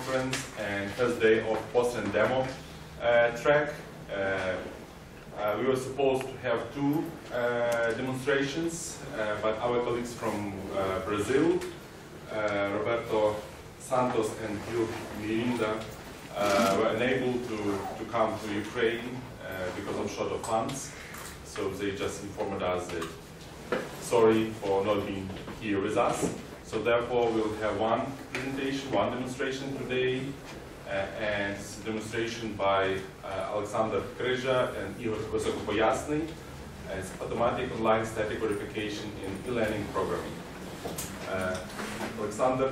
conference and first day of post and demo track. We were supposed to have two demonstrations, but our colleagues from Brazil, Roberto Santos and Gil Mirinda, were unable to come to Ukraine because of short of funds. So they just informed us that sorry for not being here with us. So therefore we'll have one presentation, one demonstration today, and demonstration by Alexander Kryzha and Igor Vysokopoyasny. It's automatic online static verification in e-learning programming. Alexander,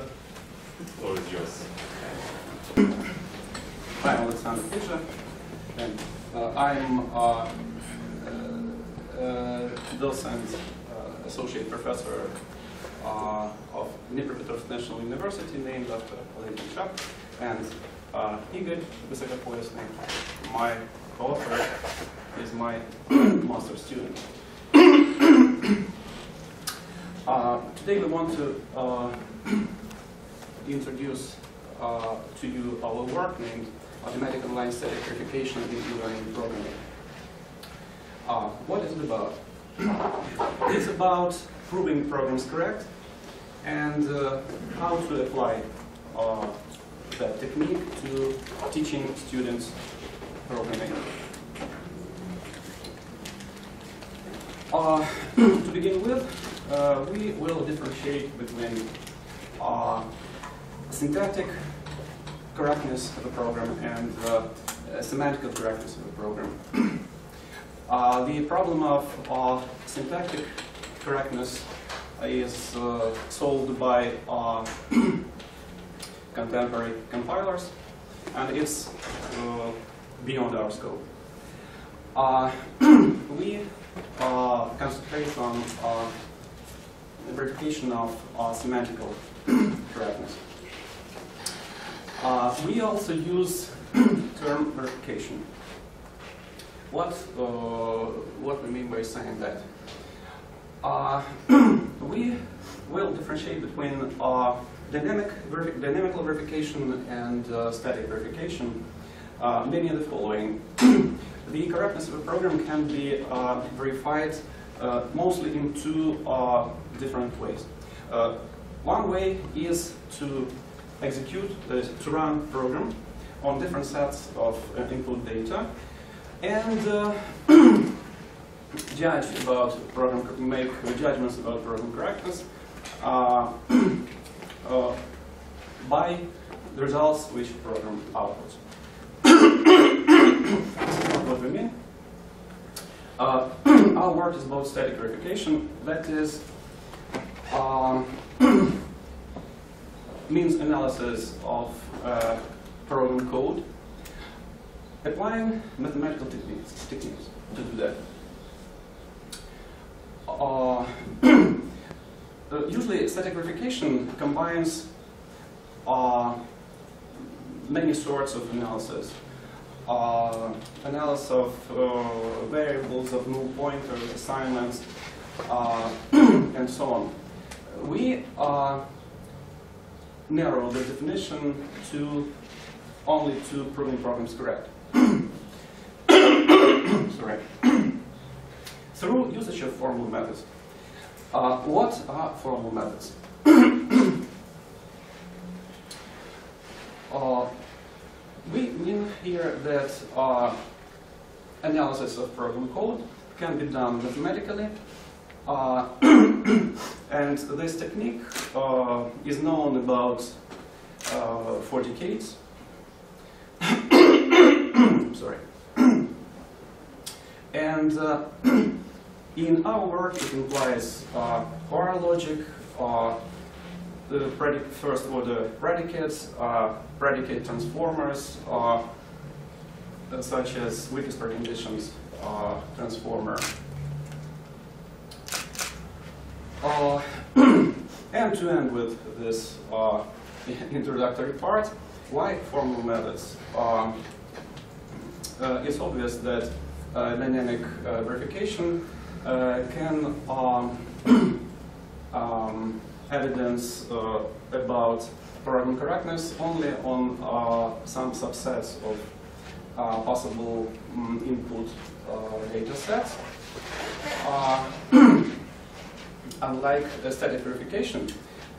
the floor is yours. Hi, I'm Alexander Kryzha, and I'm docent, associate professor of Dnipropetrovsk National University, named after Vladimir Chak, and Igor Vysokopoyasny, my co-author, is my master student. Today we want to introduce to you our work named Automatic Online Static Verification in E-Learning Programming. What is it about? It's about proving programs correct and how to apply that technique to teaching students programming. To begin with, we will differentiate between syntactic correctness of a program and semantical correctness of a program. The problem of syntactic correctness is solved by contemporary compilers, and it's beyond our scope. We concentrate on the verification of semantical correctness. We also use term verification. What we mean by saying that? We will differentiate between dynamical verification and static verification, meaning the following. The correctness of a program can be verified mostly in two different ways. One way is to execute, to run a program on different sets of input data and judge about program, make judgments about program correctness by the results which the program outputs. This is not what we mean. Our work is about static verification, that is means analysis of program code, applying mathematical techniques to do that. Usually static verification combines many sorts of analysis. Analysis of variables, of null pointers, assignments, and so on. We narrow the definition to only to proving programs correct. Sorry. Through usage of formal methods. What are formal methods? We mean here that analysis of program code can be done mathematically, and this technique is known about for decades. Sorry. And in our work, it implies OR logic, the first-order predicates, predicate transformers, such as weakest preconditions transformer. And to end with this introductory part, why formal methods? It's obvious that dynamic verification can evidence about program correctness only on some subsets of possible input data sets. Unlike static verification,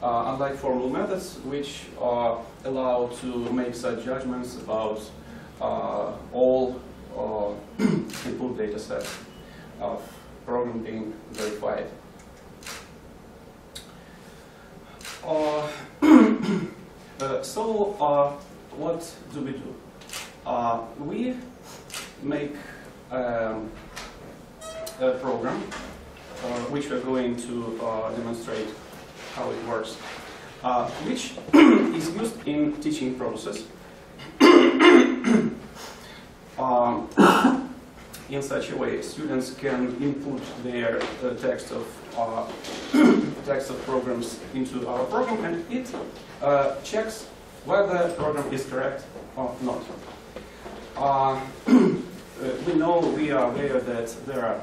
unlike formal methods, which allow to make such judgments about all input data sets of program being verified. So what do we do? We make a program which we're going to demonstrate how it works, which is used in teaching process in such a way students can input their text of programs into our program, and it checks whether the program is correct or not. We are aware that there are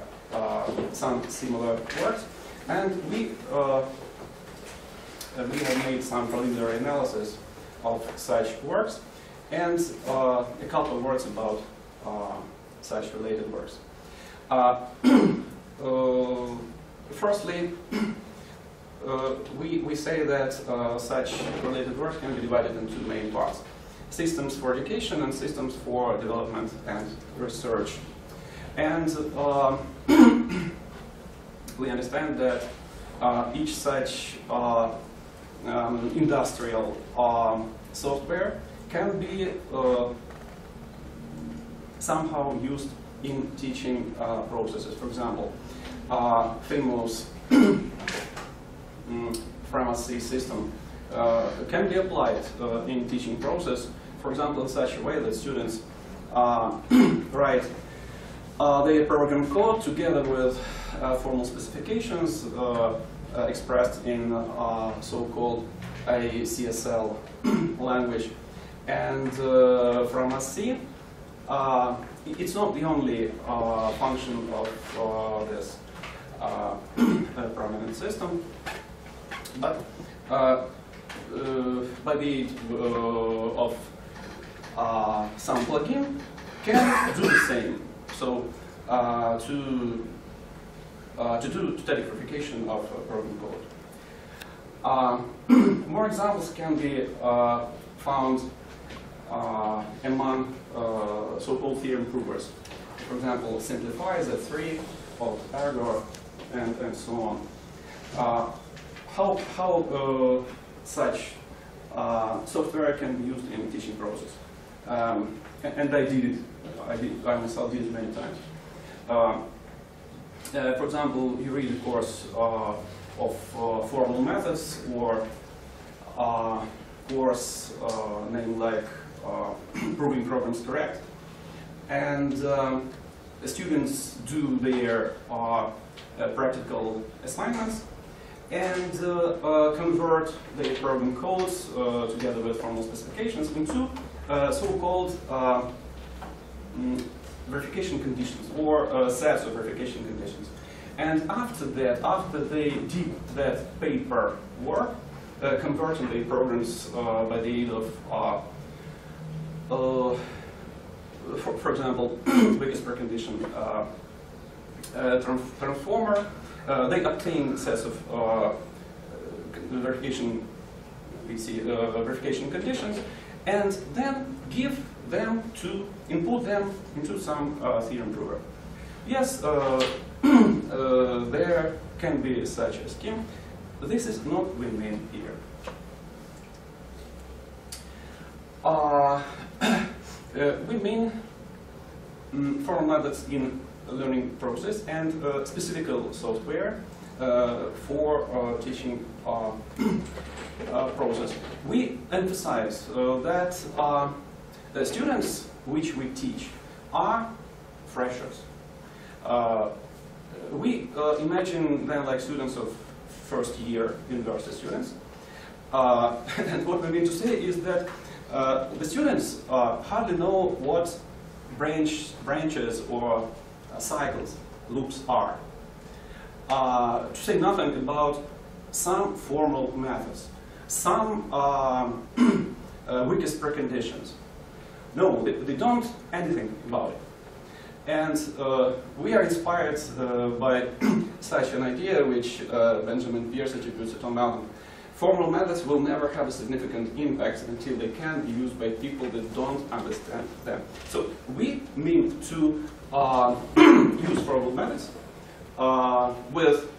some similar words, and we have made some preliminary analysis of such works, and a couple of words about such related works. Firstly, we say that such related works can be divided into two main parts: systems for education and systems for development and research. And we understand that each such industrial software can be somehow used in teaching processes. For example, famous pharmacy system can be applied in teaching process, for example, in such a way that students write their program code together with formal specifications expressed in so-called a CSL language. And from a C, it's not the only function of this prominent system, but by the aid of some plugin can do the same. So to do static verification of program code. More examples can be found among so-called theorem provers. For example, simplify Z3, alt error, and so on. How such software can be used in teaching process? And I myself did it many times. For example, you read a course of formal methods, or course named like proving programs correct, and the students do their practical assignments and convert their program codes together with formal specifications into so-called verification conditions, or sets of verification conditions. And after that, after they did that paper work, converting the programs by the aid of, for example, biggest precondition transformer, they obtain sets of verification conditions, and then give them to input them into some theorem prover. Yes, there can be such a scheme. This is not what we mean here. We mean formal methods in learning process and specific software for teaching process. We emphasize that the students which we teach are freshers. We imagine them like students of first year university students. And what we mean to say is that the students hardly know what branches or cycles, loops are. To say nothing about some formal methods, some weakest preconditions. No, they don't anything about it. And we are inspired by such an idea, which Benjamin Pierce attributes to Tom Allen. Formal methods will never have a significant impact until they can be used by people that don't understand them. So we mean to use formal methods with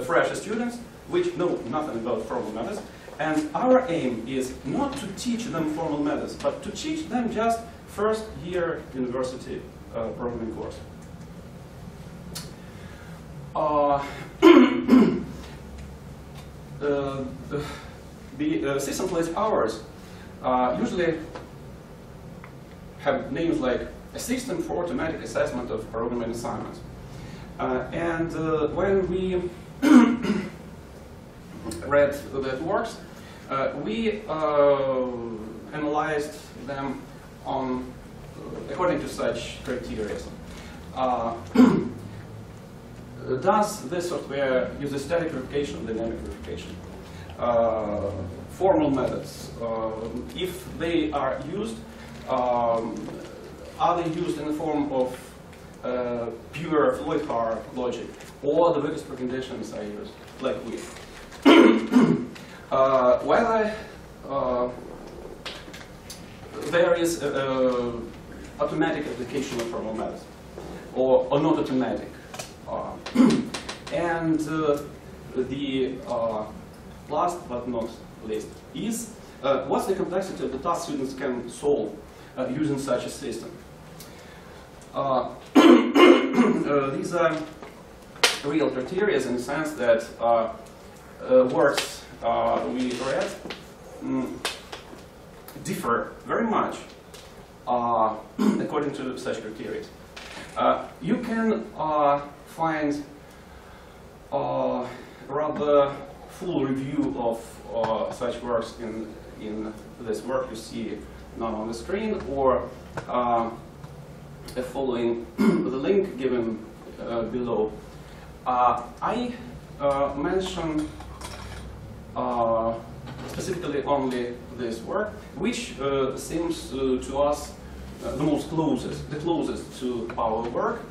fresh students which know nothing about formal methods. And our aim is not to teach them formal methods, but to teach them just first year university programming course. The system-place hours usually have names like a system for automatic assessment of programming assignments. And when we read that works, we analyzed them on according to such criteria. Does this software use a static verification or dynamic verification? Formal methods, if they are used, are they used in the form of pure Floyd-Har logic, or the weakest preconditions are used, like we? Whether there is automatic application of formal methods, or not automatic. And the last but not least is what's the complexity of the task students can solve using such a system. These are real criteria in the sense that works we read differ very much according to such criteria. You can find rather full review of such works in this work you see now on the screen, or following the link given below. I mention specifically only this work, which seems to us the closest to our work.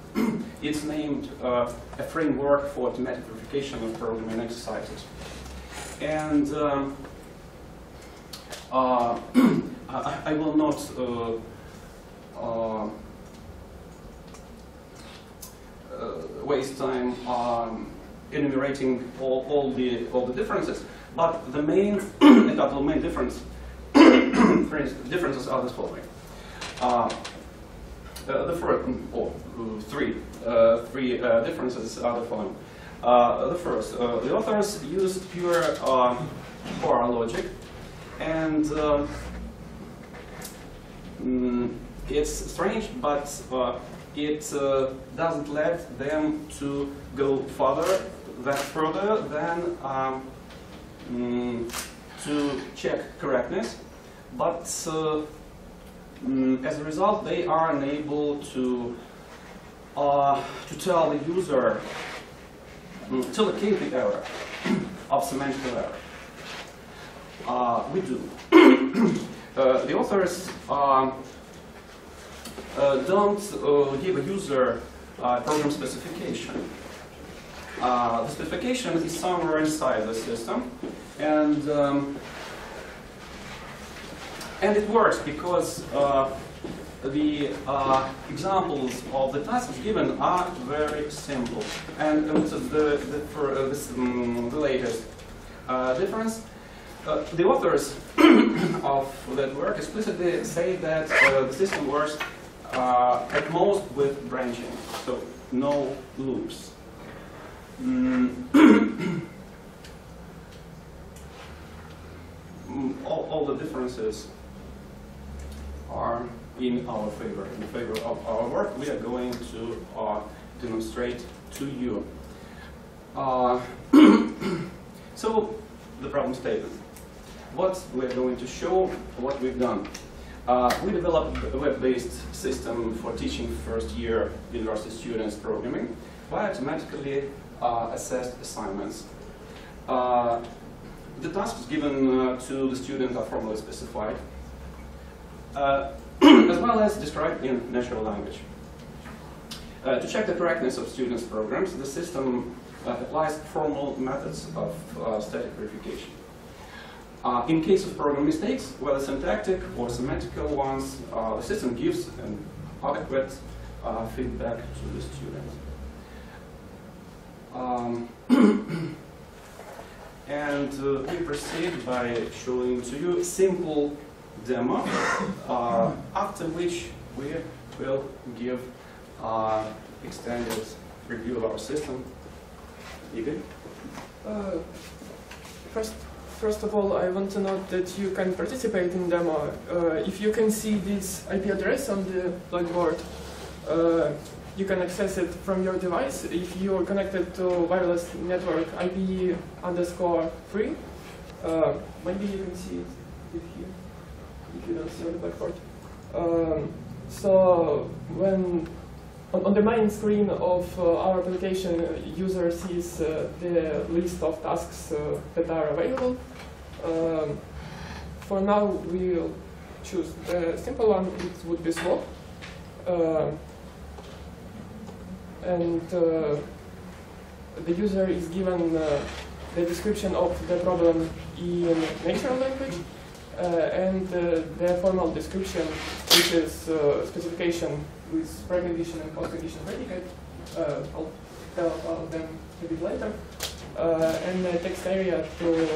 It's named a framework for automatic verification of programming exercises. And I will not waste time enumerating all the differences, but the main a couple of main differences are the following. The first, three differences are the following. The first, the authors used pure Har logic, and it's strange, but it doesn't let them to go further than to check correctness, but as a result, they are unable to tell the user to locate the error of semantic error. We do. The authors don't give a user program specification. The specification is somewhere inside the system, and it works because the examples of the tasks given are very simple. And this is the latest difference. The authors of that work explicitly say that the system works at most with branching, so no loops. All the differences are in our favor, in favor of our work. We are going to demonstrate to you. So, the problem statement. What we're going to show, what we've done. We developed a web-based system for teaching first-year university students programming by automatically assessed assignments. The tasks given to the student are formally specified, as well as described in natural language. To check the correctness of students' programs, the system applies formal methods of static verification. In case of program mistakes, whether syntactic or semantical ones, the system gives an adequate feedback to the student. And we proceed by showing to you a simple demo, after which we will give extended review of our system. Igor? First of all, I want to note that you can participate in demo. If you can see this IP address on the blackboard, you can access it from your device. If you are connected to wireless network IP_3, maybe you can see it here, if you don't see on the blackboard. So when on the main screen of our application, user sees the list of tasks that are available. For now, we'll choose the simple one. It would be swap. And the user is given the description of the problem in natural language and the formal description, which is specification with precondition and postcondition predicate. I'll tell about them a bit later. And the text area to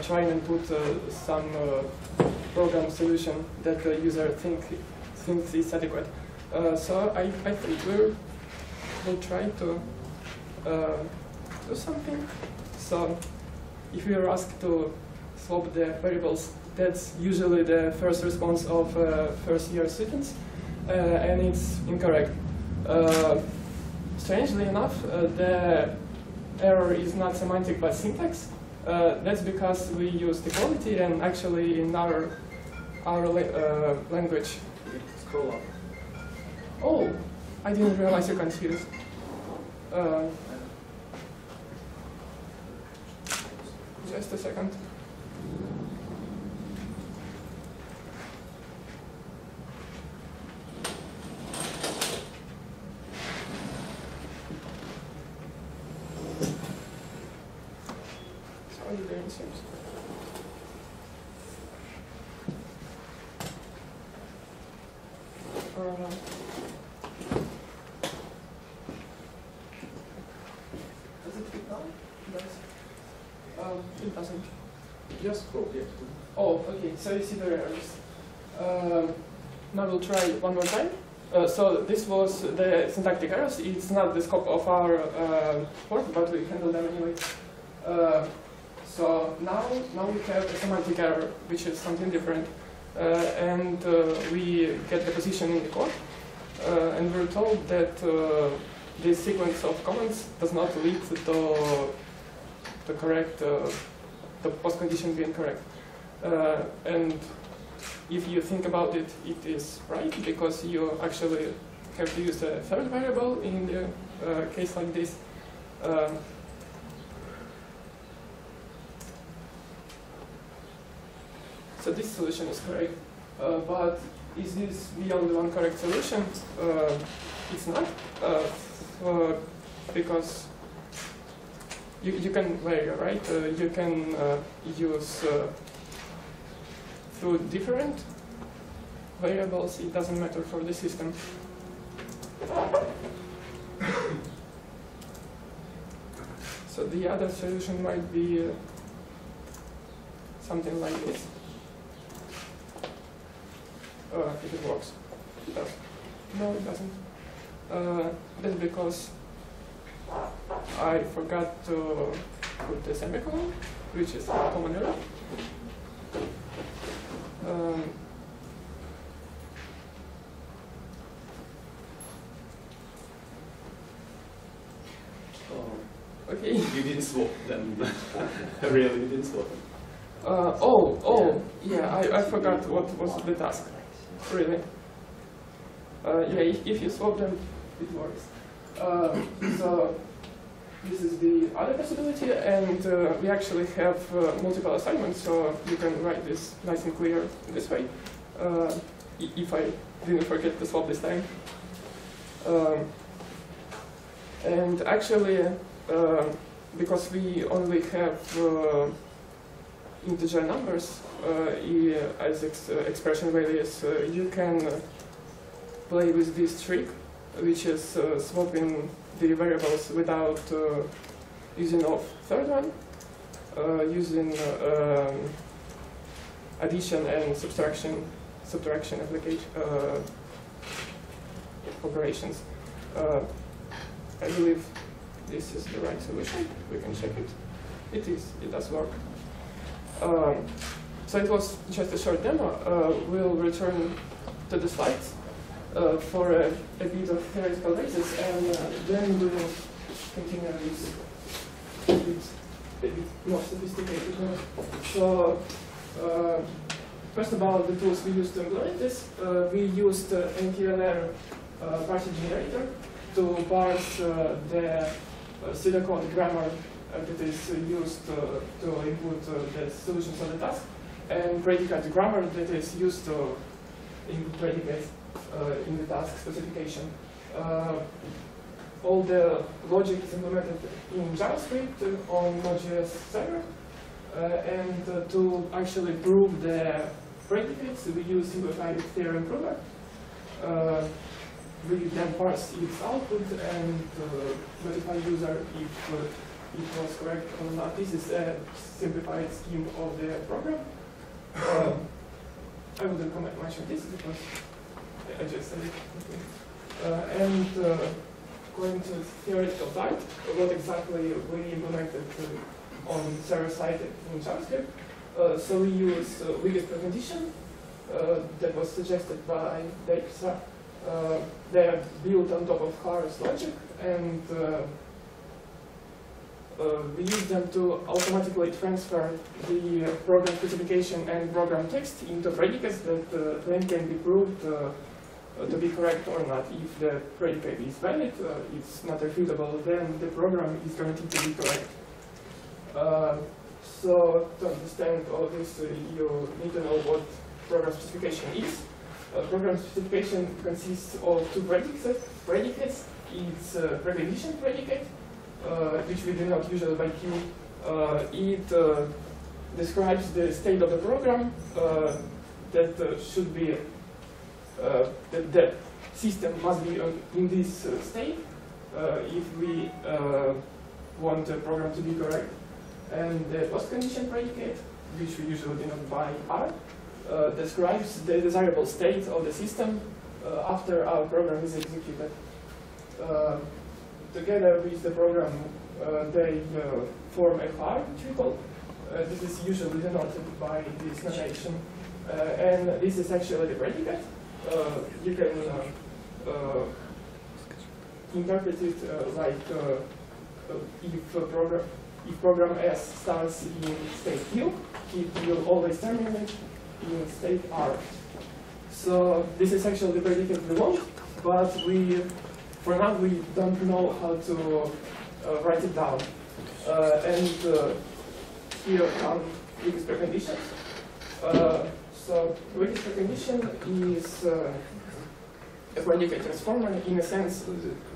try and put some program solution that the user thinks is adequate. So I think we'll try to do something. So if we are asked to swap the variables, that's usually the first response of first-year students, and it's incorrect. Strangely enough, the error is not semantic but syntax. That's because we used equality, and actually in our language. Scroll up. Oh, I didn't realize you're confused. Just a second. Sorry, there it seems. Does it fit now? It does. It doesn't. Just scroll, yes. Oh, okay, so you see the errors. Now we'll try one more time. So this was the syntactic errors. It's not the scope of our work, but we handle them anyway. So now we have a semantic error, which is something different. And we get the position in the code. And we're told that this sequence of comments does not lead to the correct, the postcondition being correct. And if you think about it, it is right, because you actually have to use a third variable in the case like this. So this solution is correct, but is this beyond one correct solution? It's not, because you can vary, right? You can use through different variables. It doesn't matter for the system. So the other solution might be something like this. If it works. It does. No, it doesn't. That's because I forgot to put the semicolon, which is a common error. Okay. You didn't swap them. Really, you didn't swap them. Yeah, I forgot what was the task. Really. Yeah, if you swap them, it works. So this is the other possibility, and we actually have multiple assignments, so you can write this nice and clear this way, if I didn't forget to swap this time. And actually, because we only have integer numbers as expression values, you can play with this trick, which is swapping the variables without using of third one, using addition and subtraction application operations. I believe this is the right solution. We can check it. It is. It does work. So it was just a short demo. We'll return to the slides for a bit of theoretical basis, and then we'll continue with a bit more sophisticated. So first about the tools we used to implement this. We used NTLR parsing generator to parse the pseudocode grammar that is used to input the solutions of the task, and predicate grammar that is used to input predicates in the task specification. All the logic is implemented in JavaScript on Node.js server, and to actually prove the predicates, we use simplified ICTERI improver. We then parse its output and notify user if it was correct or not. This is a simplified scheme of the program. I wouldn't comment much on this because I just said it. And going to theoretical part, what exactly we implemented on server side in JavaScript. So we use weakest precondition that was suggested by Dave. They are built on top of Har's logic, and we use them to automatically transfer the program specification and program text into predicates that then can be proved to be correct or not. If the predicate is valid, it's not refutable, then the program is guaranteed to be correct. So to understand all this, you need to know what program specification is. Program specification consists of two predicates. It's a precondition predicate, which we denote usually by Q. It describes the state of the program that should be, that the system must be in this state if we want the program to be correct. And the postcondition predicate, which we usually denote by R, describes the desirable state of the system after our program is executed. Together with the program, they form a hard triple. This is usually denoted by this notation. And this is actually the predicate. You can interpret it like if program S starts in state Q, it will always terminate in state R. So this is actually the predicate we want, but for now we don't know how to write it down. And here come weakest preconditions. So weakest precondition is a predicate transformer in a sense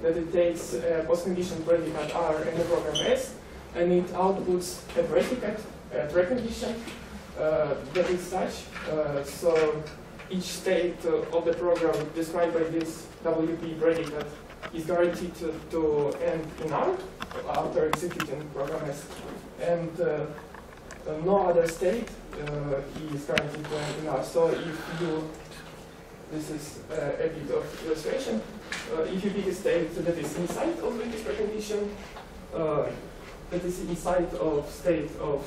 that it takes a postcondition predicate R and a program S, and it outputs a predicate, a precondition that is such. So each state of the program described by this WP predicate is guaranteed to end in R after executing program S. And no other state is guaranteed to end in R. So if you, this is a bit of illustration, if you pick a state that is inside of this precondition, that is inside of state of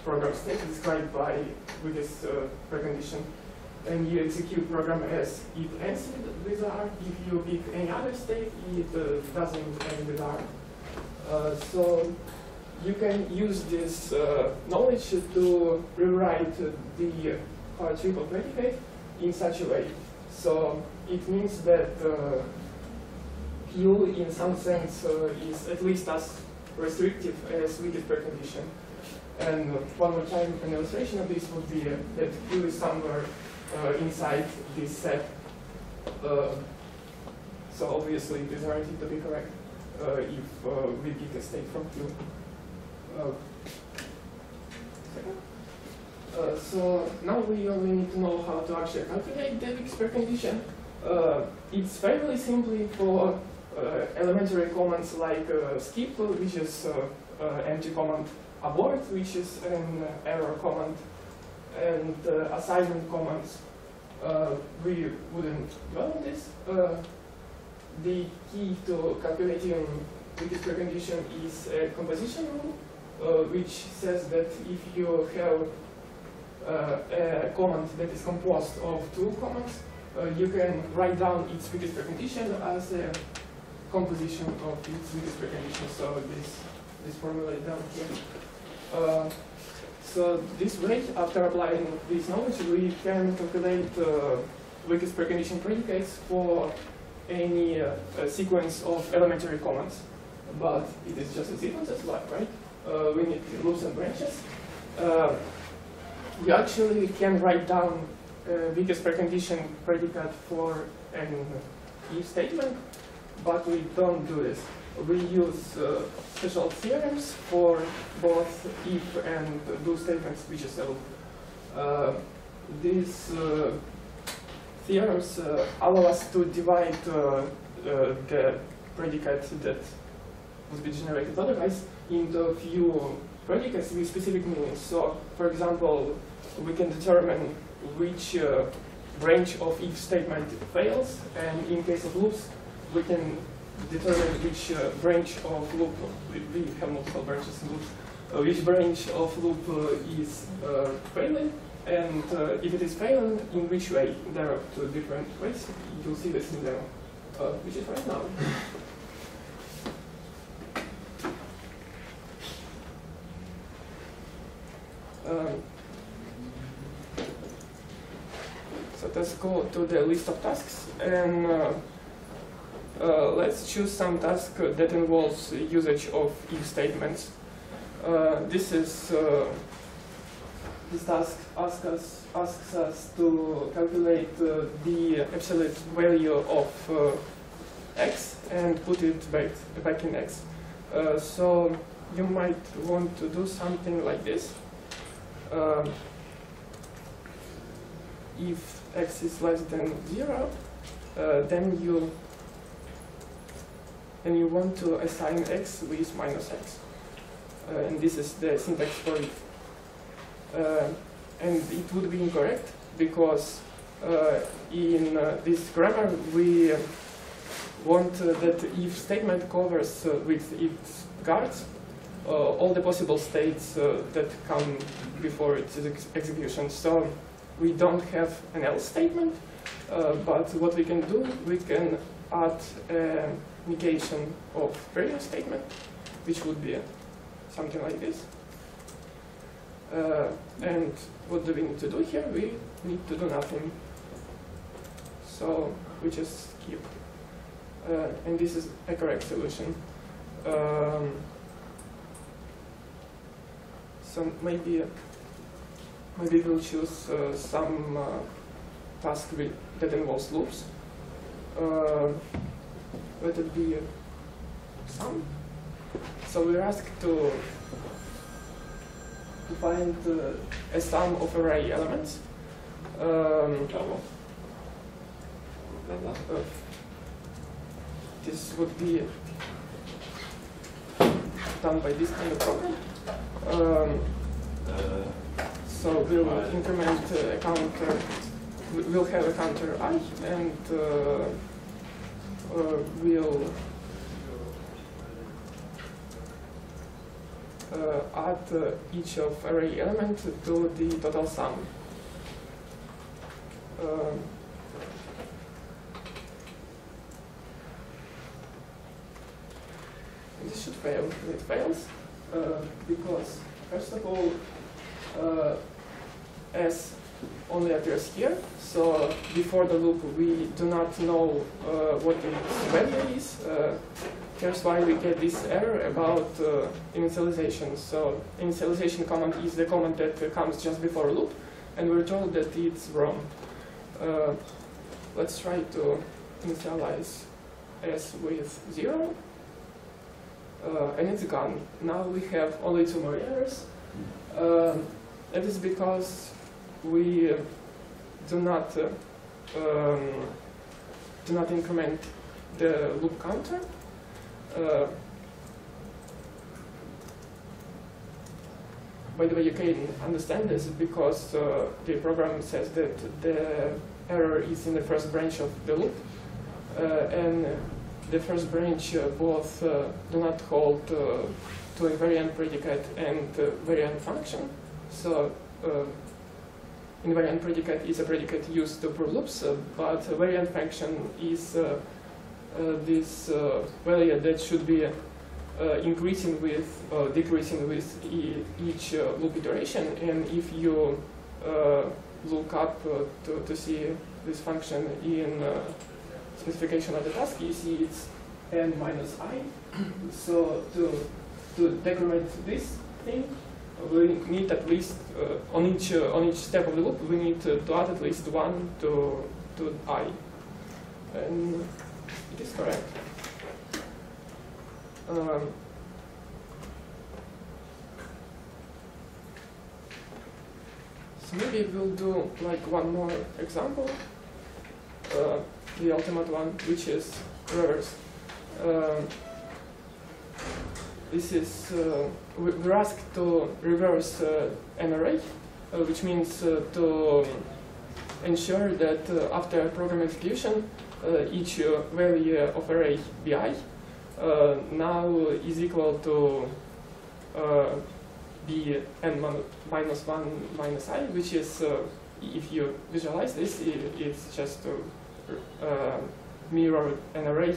program state described by with this precondition, and you execute program S, it ends with R. If you pick any other state, it doesn't end with R. So you can use this knowledge to rewrite the triple predicate in such a way. So it means that few, in some sense, is at least as restrictive as weakest precondition. And one more time, an illustration of this would be that Q is somewhere inside this set. So obviously it is guaranteed to be correct if we pick a state from Q. So now we only need to know how to actually calculate the weakest precondition. It's fairly simply for elementary commands like skip, which is empty command, abort, which is an error command, and assignment commands. We wouldn't dwell on this. The key to calculating weakest precondition is a composition rule, which says that if you have a command that is composed of two commands, you can write down its weakest precondition as a composition of its weakest precondition. So this formula is down here. So this way, after applying this knowledge, we can calculate weakest precondition predicates for any sequence of elementary commands. But it is just a sequence as well, right? We need loops and branches. We actually can write down weakest precondition predicate for an if statement, but we don't do this. We use special theorems for both if and do statements, which is these theorems allow us to divide the predicate that would be generated otherwise into a few predicates with specific meanings. So, for example, we can determine which branch of if statement fails, and in case of loops, we can determine which branch of loop, we have multiple branches in loops, which branch of loop is failing, and if it is failing, in which way. There are two different ways. You'll see this in demo, which is right now. So let's go to the list of tasks, and let's choose some task that involves usage of if statements. This task asks us to calculate the absolute value of x and put it back in x. So you might want to do something like this. If x is less than 0, then you want to assign x with minus x. And this is the syntax for it. And it would be incorrect because in this grammar we want that if statement covers with its guards all the possible states that come before its execution. So we don't have an else statement, but what we can do, we can add a negation of previous statement, which would be something like this. And what do we need to do here? We need to do nothing. So we just skip. And this is a correct solution. So maybe we'll choose some task that involves loops. Let it be sum. So we're asked to find a sum of array elements. This would be done by this kind of program. So we'll increment a counter. We'll have a counter I, and we'll add each of array element to the total sum. This should fail. It fails because, first of all, as only appears here. So before the loop, we do not know what its value is. Here's why we get this error about initialization. So initialization command is the command that comes just before a loop, and we're told that it's wrong. Let's try to initialize s with 0, and it's gone. Now we have only 2 more errors. That is because we do not increment the loop counter. By the way, you can understand this because the program says that the error is in the first branch of the loop, and the first branch both do not hold to invariant predicate and variant function. So invariant predicate is a predicate used to prove loops, but variant function is this value that should be increasing with decreasing with each loop iteration. And if you look up to see this function in specification of the task, you see it's n minus I. So to decrement this thing, we need at least on each step of the loop, we need to add at least 1 to I, and it is correct. So maybe we'll do like one more example, the ultimate one, which is reverse. This is, we're asked to reverse an array, which means to ensure that after program execution, each value of array bi now is equal to bn minus 1 minus I, which is, if you visualize this, it's just to mirror an array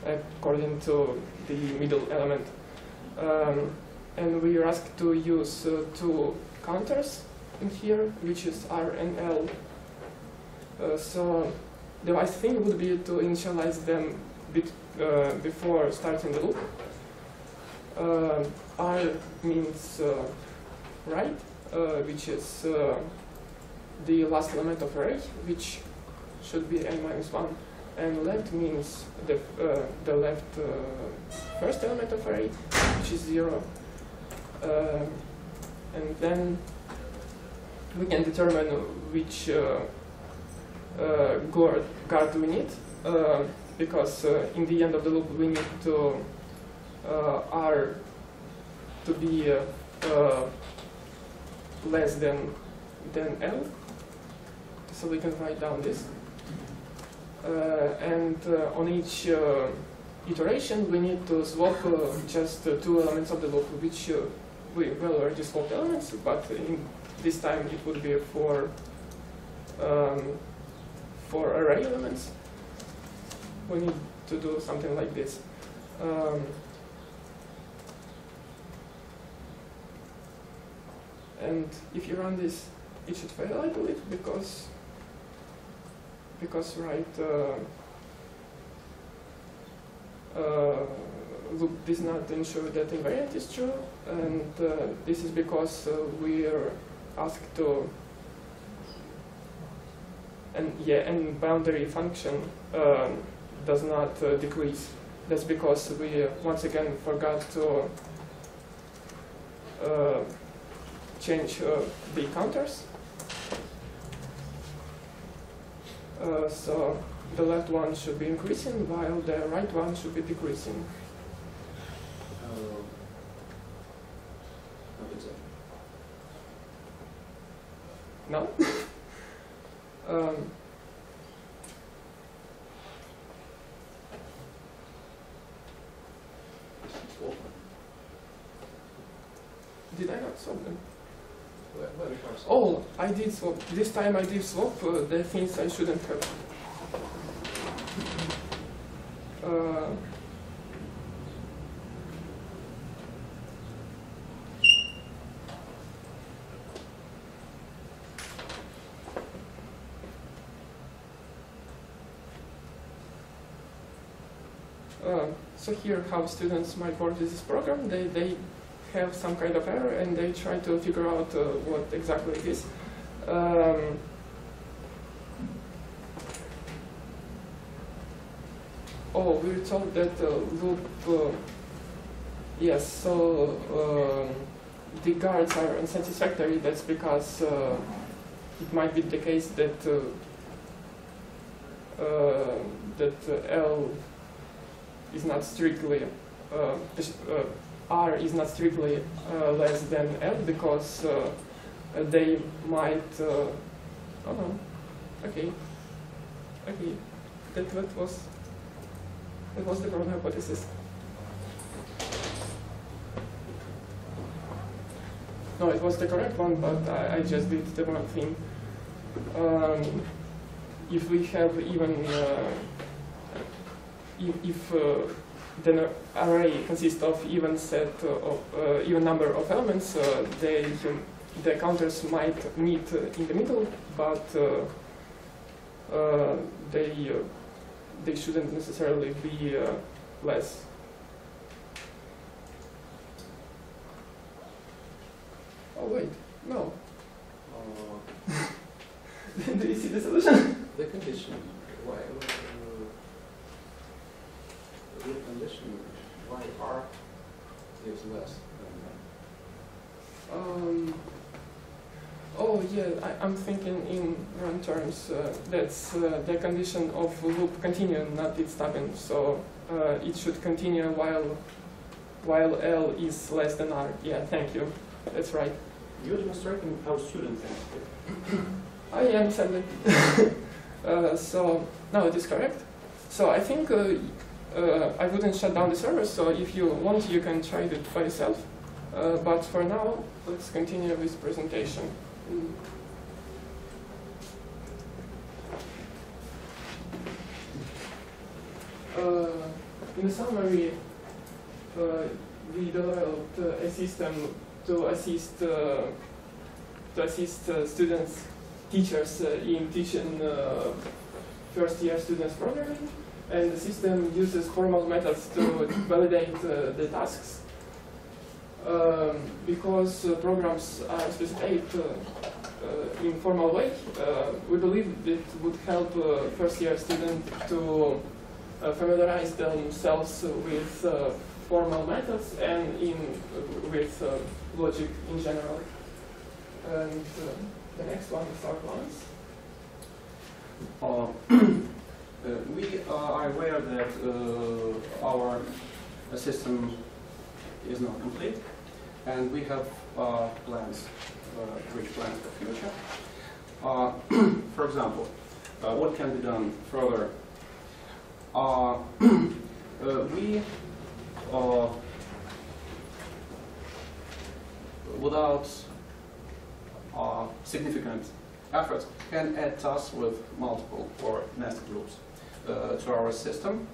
according to the middle element. And we are asked to use 2 counters in here, which is R and L. So the wise thing would be to initialize them before starting the loop. R means right, which is the last element of array, which should be n minus 1. And left means the left first element of array, which is 0. And then we can determine which guard we need, because in the end of the loop we need to R to be less than L. So we can write down this. And on each iteration, we need to swap just 2 elements of the loop, which we already swapped elements, but in this time it would be for array elements. We need to do something like this. And if you run this, it should fail, I believe, because right loop does not ensure that invariant is true, and this is because we are asked to, and boundary function does not decrease. That's because we once again forgot to change the counters. So the left one should be increasing while the right one should be decreasing. No? Did I not swap them? Oh, I did swap. This time I did swap the things I shouldn't have. So here, how students might work with this program, they have some kind of error and they try to figure out what exactly it is. Oh, we were told that loop, yes, so the guards are unsatisfactory. That's because it might be the case that L is not strictly, R is not strictly less than L, because they might, oh no, okay, that was the wrong hypothesis. No, it was the correct one, but I just did the wrong thing. If we have even, if the array consists of even set of even number of elements, the counters might meet in the middle, but they shouldn't necessarily be less. Oh wait, no. Do you see the solution? The condition. Why? The condition. Why R is less than Oh yeah, I'm thinking in run terms. That's the condition of loop continue, not it stopping. So it should continue while L is less than R. Yeah, thank you. That's right. You're demonstrating how students think. I am sadly. So no, it is correct. So I think I wouldn't shut down the server. So if you want, you can try it by yourself. But for now, let's continue with presentation. In summary, we developed a system to assist students, teachers in teaching first-year students programming, and the system uses formal methods to validate the tasks. Because programs are specified in formal way, we believe it would help first-year students to familiarize themselves with formal methods and with logic in general. And the next one is our plans. We are aware that our system is not complete, and we have plans, rich plans for the future. For example, what can be done further? We, without significant efforts, can add tasks with multiple or nested groups to our system.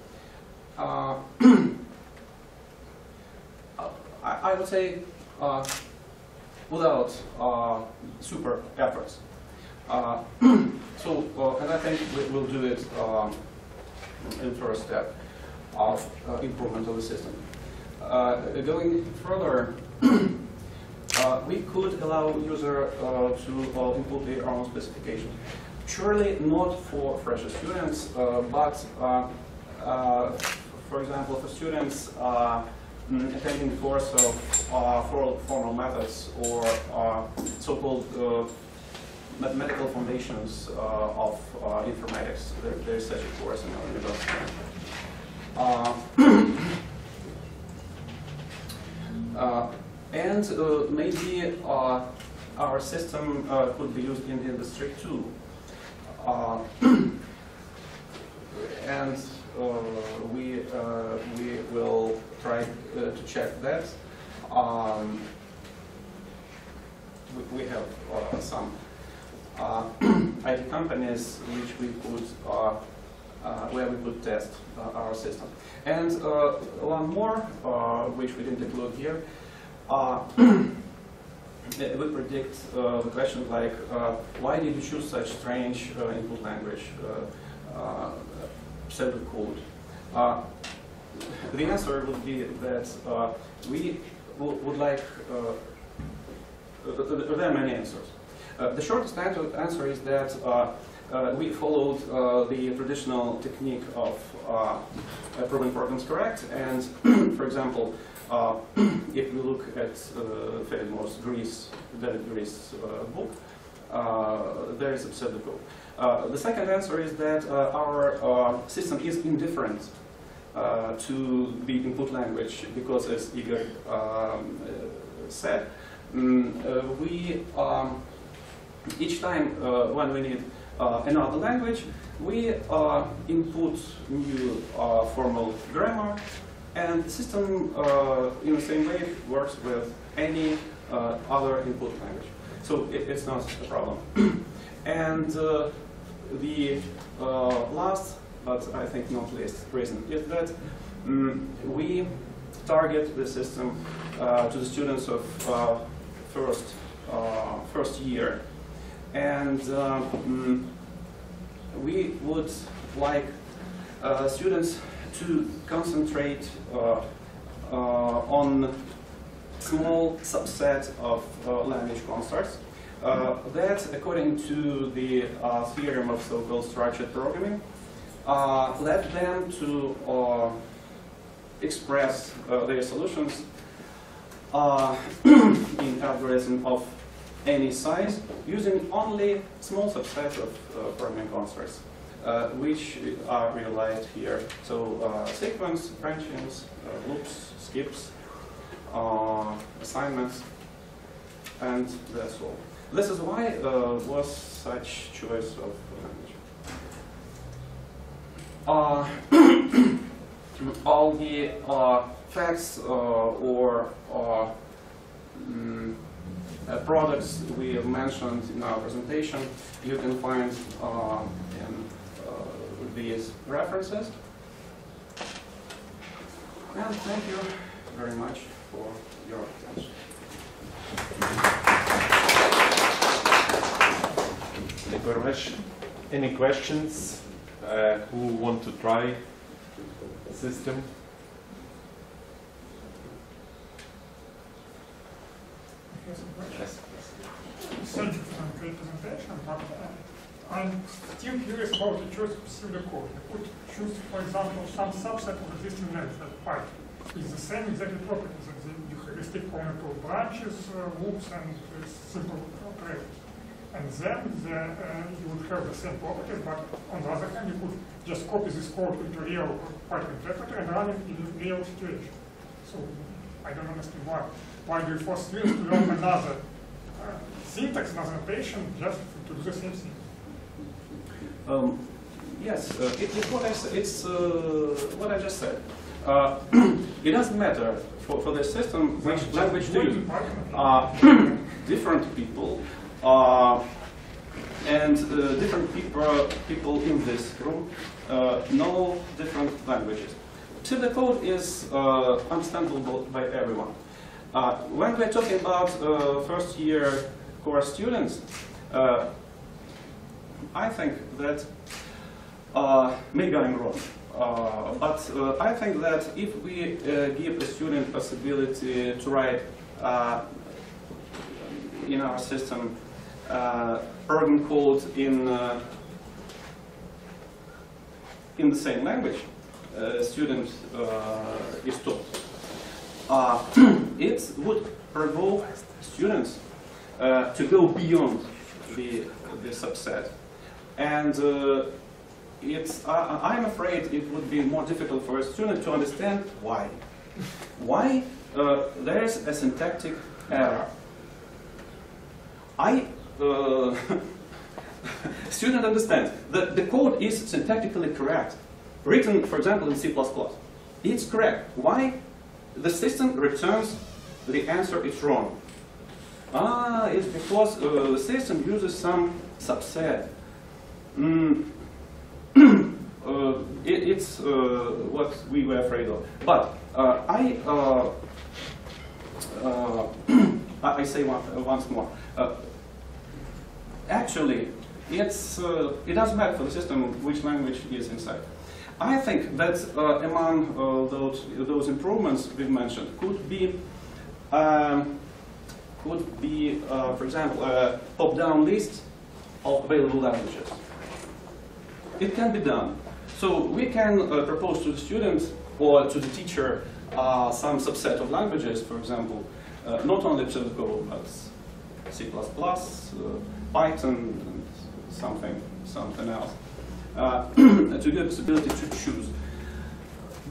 I would say without super efforts. And I think we'll do it in first step of improvement of the system. Going further, we could allow user to input their own specification. Surely not for fresher students, but for example, for students attending the course of formal methods or so-called mathematical foundations of informatics. There is such a course in our university. And maybe our system could be used in the industry too. And we will try to check that. We have some IT companies which we could where we could test our system. And one more, which we didn't include here. We predict the questions like, why did you choose such strange input language, pseudocode? the answer would be that we would like, there are many answers. The shortest answer is that we followed the traditional technique of proving programs correct, and for example, if we look at Fedor's Greece book, there is a pseudocode. The second answer is that our system is indifferent to the input language, because as Igor said, we each time when we need another language, we input new formal grammar, and the system in the same way works with any other input language. So it's not a problem. And the last, but I think not least reason, is that we target the system to the students of first year, and we would like students to concentrate on small subset of language constructs that, according to the theorem of so-called structured programming, led them to express their solutions in algorithm of any size using only small subset of programming constructs, which are realized here. So sequence, branchings, loops, skips, assignments, and that's all. This is why was such choice of language. All the facts or products we have mentioned in our presentation, you can find in these references. And thank you very much for your attention. Thank you very much. Any questions? Who want to try the system? Yes. Thank you for the great presentation, but I'm still curious about the choice of pseudocode. I could choose, for example, some subset of existing language like Python. It's the same exact properties. You restrict only to branches, loops, and simple operators. And then you would have the same properties, but on the other hand, you could just copy this code into real Python interpreter and run it in a real situation. So I don't understand why. Why do you force students to learn another syntax, another notation, just to do the same thing? Yes, it's what I just said. It doesn't matter for the system which language to use. Different people and different people in this room know different languages. Pseudocode is understandable by everyone. When we're talking about first year course students, I think that maybe I'm wrong, but I think that if we give a student possibility to write in our system program code in the same language, student is taught. It would provoke students to go beyond the subset, and I'm afraid it would be more difficult for a student to understand why. Why there is a syntactic error. Student understands that the code is syntactically correct, written, for example, in C++. It's correct. Why? The system returns the answer is wrong. It's because the system uses some subset. It's what we were afraid of. But I say once more. Actually, it doesn't matter for the system which language is inside. I think that among those improvements we've mentioned could be, for example, a top-down list of available languages. It can be done. So we can propose to the student or to the teacher some subset of languages, for example, not only pseudocode, but C++, Python, and something else, to give us the ability to choose.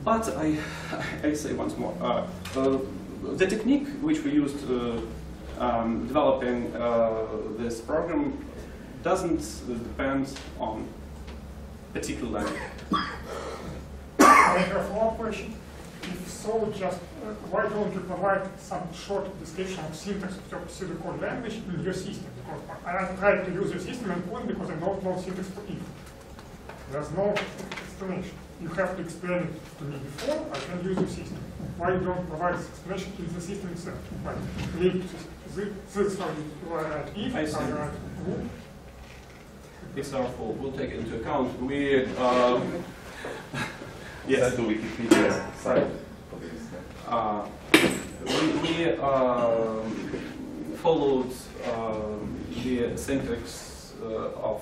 But I say once more, the technique which we used developing this program doesn't depend on particular language. I have one question. If so, just why don't you provide some short description of syntax of your pseudocode language in your system? Because I tried to use your system and couldn't because I don't know syntax for if. There's no explanation. You have to explain it to me before I can use your system. Why you don't provide this explanation in the system itself? Like, this is how you write if, how you write who. It's our fault. We'll take it into account. We yes. The Wikipedia site for this. We followed the syntax of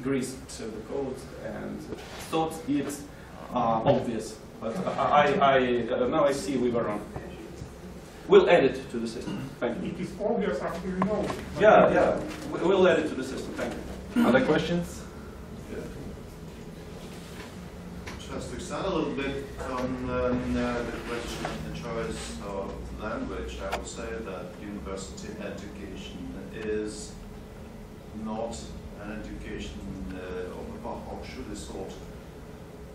Greece pseudocode and thought it obvious. But now I see we were wrong. We'll add it to the system. Thank you. It is obvious after you know. Yeah. We'll add it to the system. Thank you. Other questions? Just to expand a little bit on the question of the choice of language, I would say that university education is not an education of a Hochschule sort.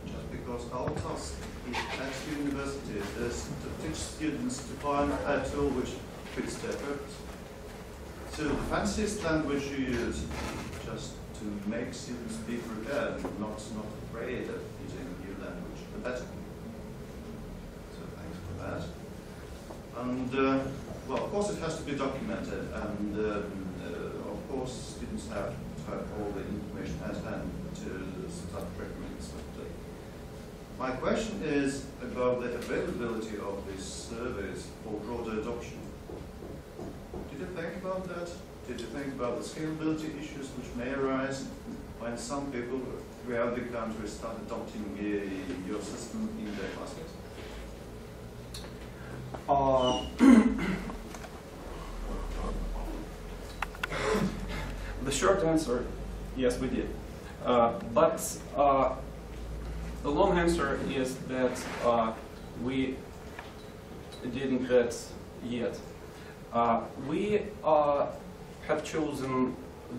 Just because our task at university is to teach students to find a tool which fits their purpose. So the fanciest language you use just to make students be prepared and not afraid of using a new language, the better. So thanks for that. And well, of course it has to be documented, and of course students have to have all the information at hand to start recommending swiftly. My question is about the availability of these surveys for broader adoption. Did you think about that? Did you think about the scalability issues which may arise when some people throughout the country start adopting your system in their classes? The short answer, yes, we did. But the long answer is that we didn't that yet. We have chosen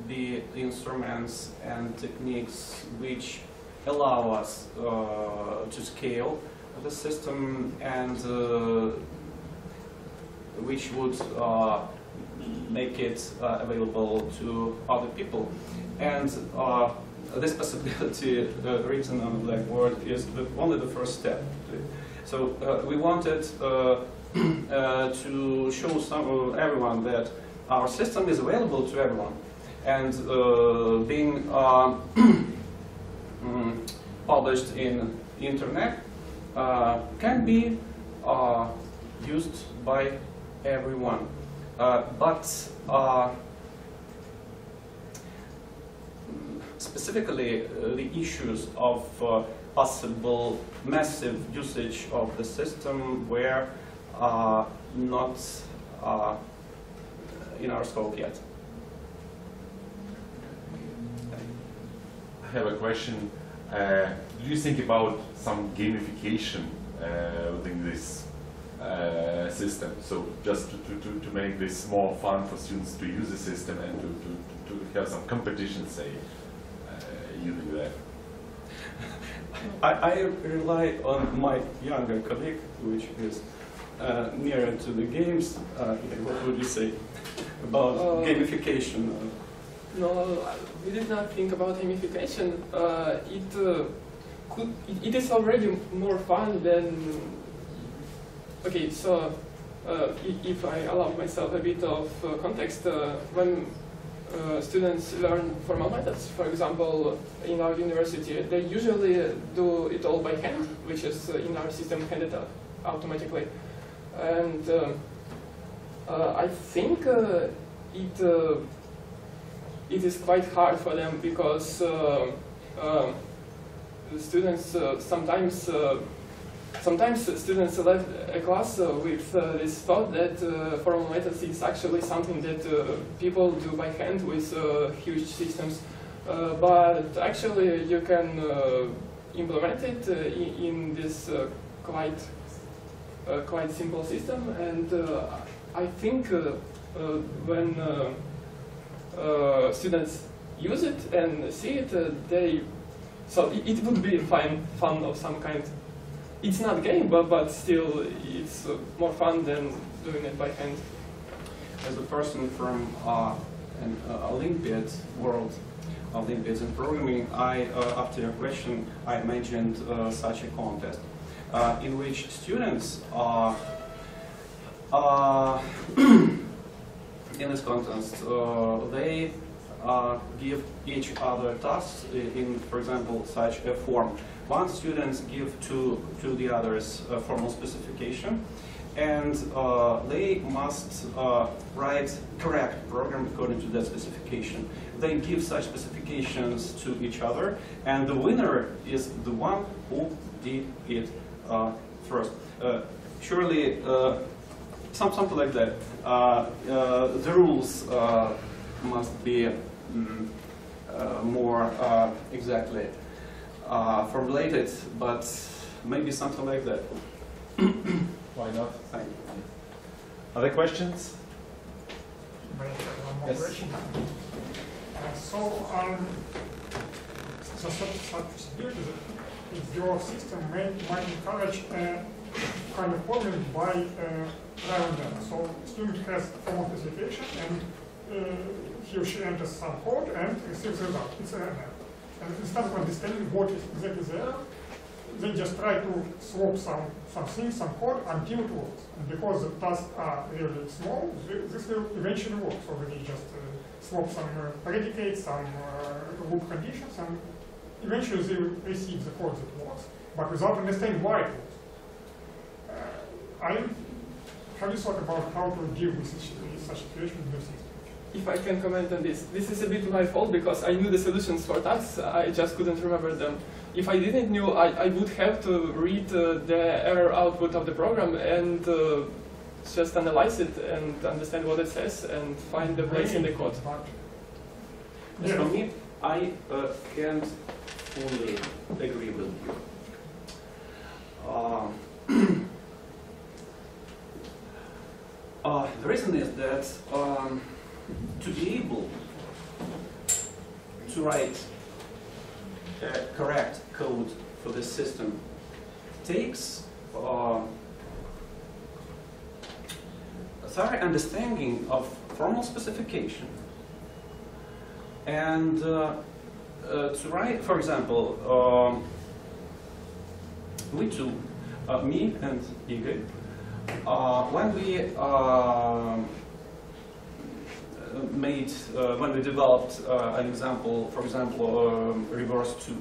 the instruments and techniques which allow us to scale the system and which would make it available to other people. And this possibility written on a blackboard is only the first step. So we wanted to show everyone that our system is available to everyone, and being published in the internet can be used by everyone. But specifically, the issues of possible massive usage of the system were not in our scope yet. I have a question. Do you think about some gamification within this system? So just to make this more fun for students to use the system and to have some competition, say, using that. I rely on my younger colleague, which is nearer to the games. What would you say about gamification? No, we did not think about gamification. It is already more fun than. Okay, so if I allow myself a bit of context, when students learn formal methods. For example, in our university, they usually do it all by hand, which is in our system handed out automatically. And I think it is quite hard for them because students sometimes students left a class with this thought that formal methods is actually something that people do by hand with huge systems, but actually you can implement it in this quite simple system. And I think when students use it and see it, so it would be fun of some kind. It's not a game, but still it's more fun than doing it by hand. As a person from an Olympiad world, Olympiads in programming, after your question, I imagined such a contest in which students in this contest, they give each other tasks in, for example, such a form. One student give to the others a formal specification, and they must write correct program according to that specification. They give such specifications to each other, and the winner is the one who did it first. Surely, something like that. The rules must be more exactly formulated, but maybe something like that. Why not? Thank you. Other questions? May I have one more Yes. question? Such possibility that your system might encourage kind of problem by random. So student has formal specification and he or she enters some code and receives the result. It's an error. And instead of understanding what is exactly the error, they just try to swap some things, some code until it works. And because the tasks are really small, this will eventually work. So they just swap some predicates, some loop conditions, and eventually they will receive the code that works, but without understanding why it works. Have you thought about how to deal with such situation in your system? If I can comment on this, this is a bit my fault because I knew the solutions for tasks, I just couldn't remember them. If I didn't know, I would have to read the error output of the program and just analyze it and understand what it says and find the place in the code. As for me, I can't fully agree with you. The reason is that to be able to write correct code for this system takes a thorough understanding of formal specification. And to write, for example, we two, me and Igor, when we developed an example, for example, reverse 2,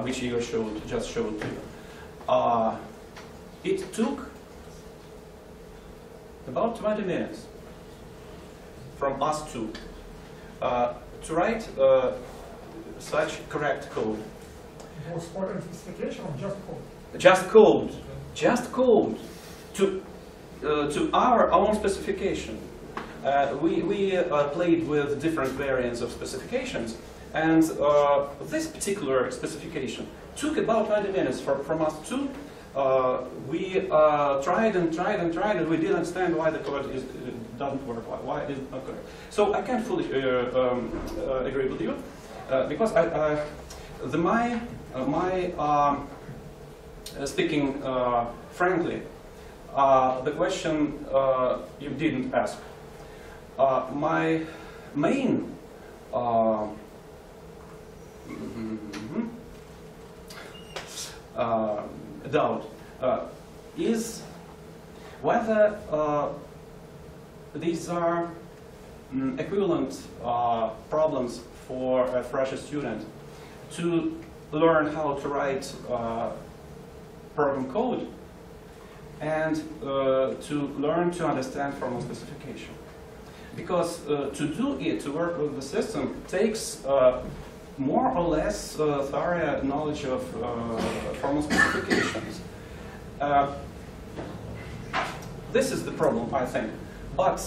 which Igor just showed to you, it took about 20 minutes from us two to write such correct code. Was for a specification or just code? Just code. Just code to our own specification. We played with different variants of specifications, and this particular specification took about 20 minutes from us two. We tried and tried and tried, and we didn't understand why the code doesn't work, why it is not correct. So I can't fully agree with you, because speaking frankly, the question you didn't ask. My main doubt is whether these are equivalent problems for a fresh student to learn how to write program code and to learn to understand formal specification. Because to do it, to work with the system, takes more or less thorough knowledge of formal specifications. This is the problem, I think. But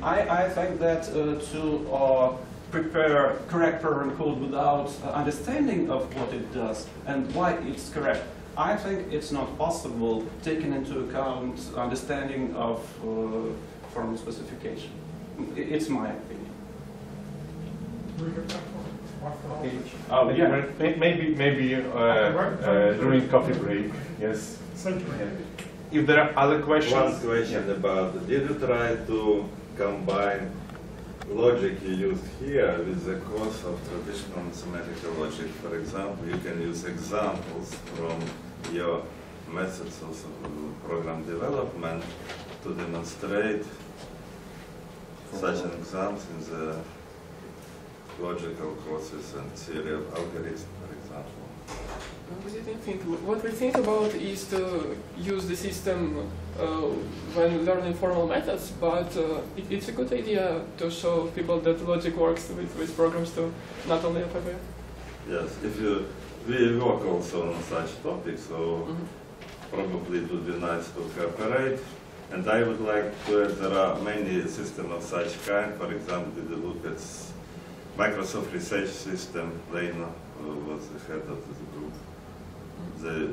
I think that to prepare correct program code without understanding of what it does and why it's correct, I think it's not possible, taking into account understanding of formal specification. It's my opinion. Okay. Yeah, maybe during coffee break. Yes. If there are other questions. One question about, did you try to combine logic you used here with the course of traditional mathematical logic? For example, you can use examples from your methods of program development to demonstrate such an example in the logical courses and theory of algorithms, for example. What we think about is to use the system when learning formal methods, but it's a good idea to show people that logic works with programs too, not only alphabet. Yes, we work also on such topics, so probably it would be nice to cooperate. And I would like to add, there are many systems of such kind. For example, we look at Microsoft Research System. Lena was the head of this group. They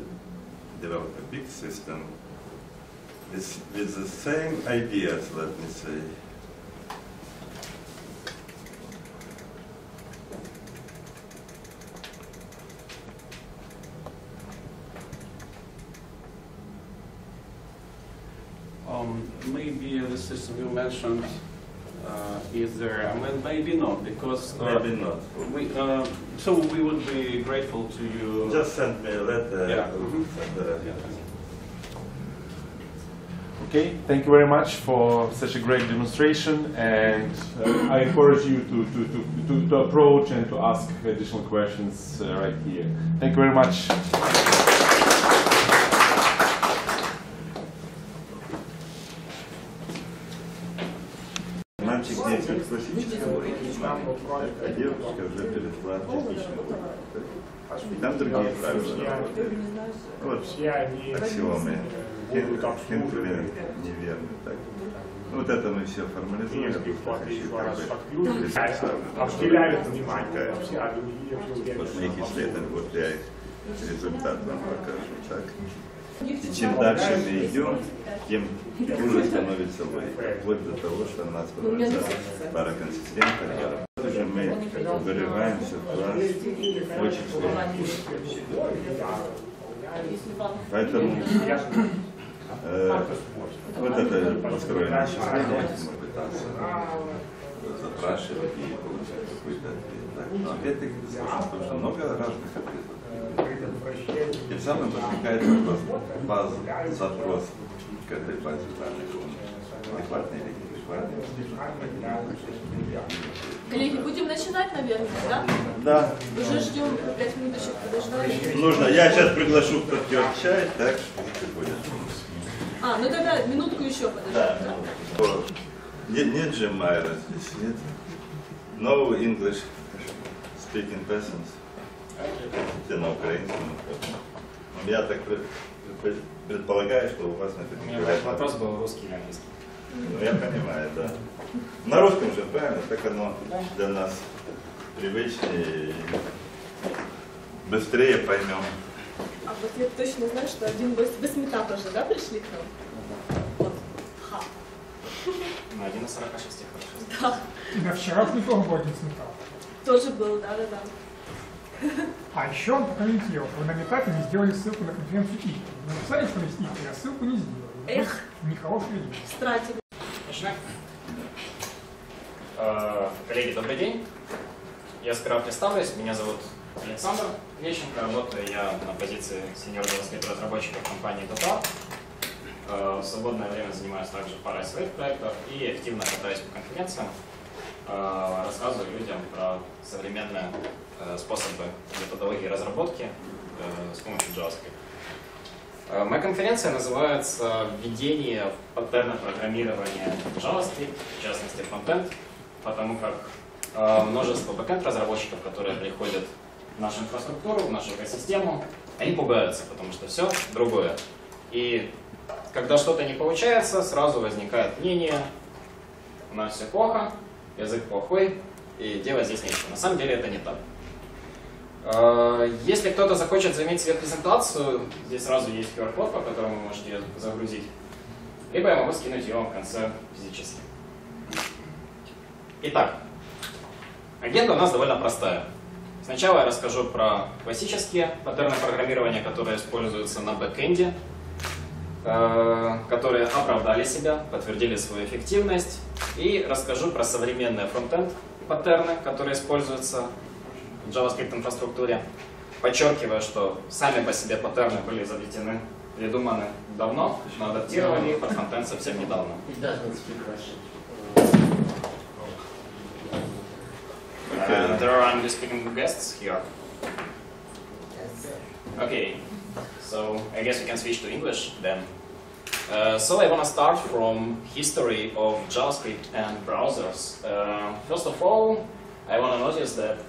developed a big system with the same ideas, let me say. Maybe the system you mentioned is there. I mean, maybe not, because maybe not. So we would be grateful to you. Just send me a letter. Yeah. Okay, thank you very much for such a great demonstration, and I encourage you to approach and to ask additional questions right here. Thank you very much. Мальчик здесь как классического а девушка уже перешла в техническую. И там другие правила. Вот аксиомы. Хенкель неверно. Так. Вот это мы все формализуем. Вот на их исследованиях, вот я результат вам покажу. Так. И чем дальше мы идем, тем хуже становится логика. Вплоть до того, что у нас становится параконсистентная. Уже мы вырываемся в класс очень сложных. Поэтому вот это построенное счисление мы пытаемся запрашивать и получать какой-то ответ. Но опять-таки это сложно, потому что много разных ответов. Тем самым возникает вопрос, запрос к этой базе данных. Адекватный или неадекватный. Коллеги, будем начинать, наверное, да? Да. Уже ждем 5 минуточек, подождали. Нужно. Я сейчас приглашу кто-то пьет чай, так что будет. А, ну тогда минутку еще подождем. Да. Нет же Майра здесь, нет? No English speaking persons. Все на украинском. Я так предполагаю, что у вас наверняка... Вопрос был русский или английский. Ну, я понимаю, да. На русском же, правильно? Так оно для нас привычнее и быстрее поймем. А вот я точно знаю, что один гость, вы с метапа же, да, пришли к нам? Вот. Ха. Ну, 1 из 46, хорошо. Да. И на вчерашний тоже был один с метапа. Тоже был, да-да-да. А еще он прокомментировал, что вы на метапе не сделали ссылку на конференцию ICTERI. Вы написали, что есть ICTERI, а ссылку не сделали. Эх. Нехороший людей. Стратили. Начинаем. Коллеги, добрый день. Я сперва представлюсь. Меня зовут Александр Лещенко. Работаю я на позиции сеньор-разработчика в компании Total. В свободное время занимаюсь также парой своих проектов и активно катаюсь по конференциям, рассказываю людям про современные способы методологии разработки с помощью JavaScript. Моя конференция называется «Введение в паттерны программирования JavaScript», в частности фронтенд, потому как множество бэкэнд-разработчиков, которые приходят в нашу инфраструктуру, в нашу экосистему, они пугаются, потому что все другое. И когда что-то не получается, сразу возникает мнение: у нас все плохо, язык плохой, и делать здесь нечего. На самом деле это не так. Если кто-то захочет заметить себе презентацию, здесь сразу есть QR-код, по которому вы можете ее загрузить. Либо я могу скинуть ее в конце физически. Итак, агенда у нас довольно простая. Сначала я расскажу про классические паттерны программирования, которые используются на бэкэнде, которые оправдали себя, подтвердили свою эффективность. И расскажу про современные фронтенд паттерны, которые используются в JavaScript инфраструктуре. Подчеркиваю, что сами по себе паттерны были изобретены, придуманы давно, но адаптировали их под фронтенд совсем недавно. There are English speaking guests here. Okay, so I guess we can switch to English then. So I want to start from history of JavaScript and browsers. First of all, I want to notice that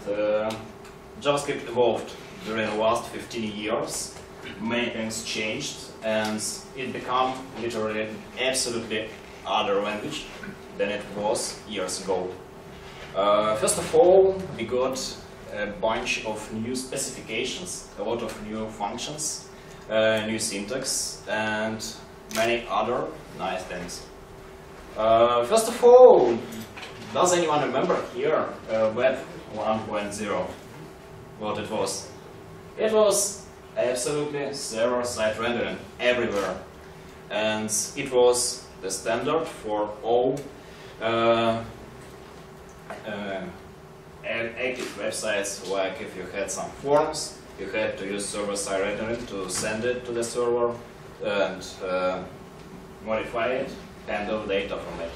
JavaScript evolved during the last 15 years. Many things changed, and it became literally absolutely other language than it was years ago. First of all, we got a bunch of new specifications, a lot of new functions, new syntax, and many other nice things. First of all, does anyone remember here Web 1.0? What it was? It was absolutely server-side rendering everywhere, and it was the standard for all active websites. Like if you had some forms, you had to use server-side rendering to send it to the server and modify it, handle data from it.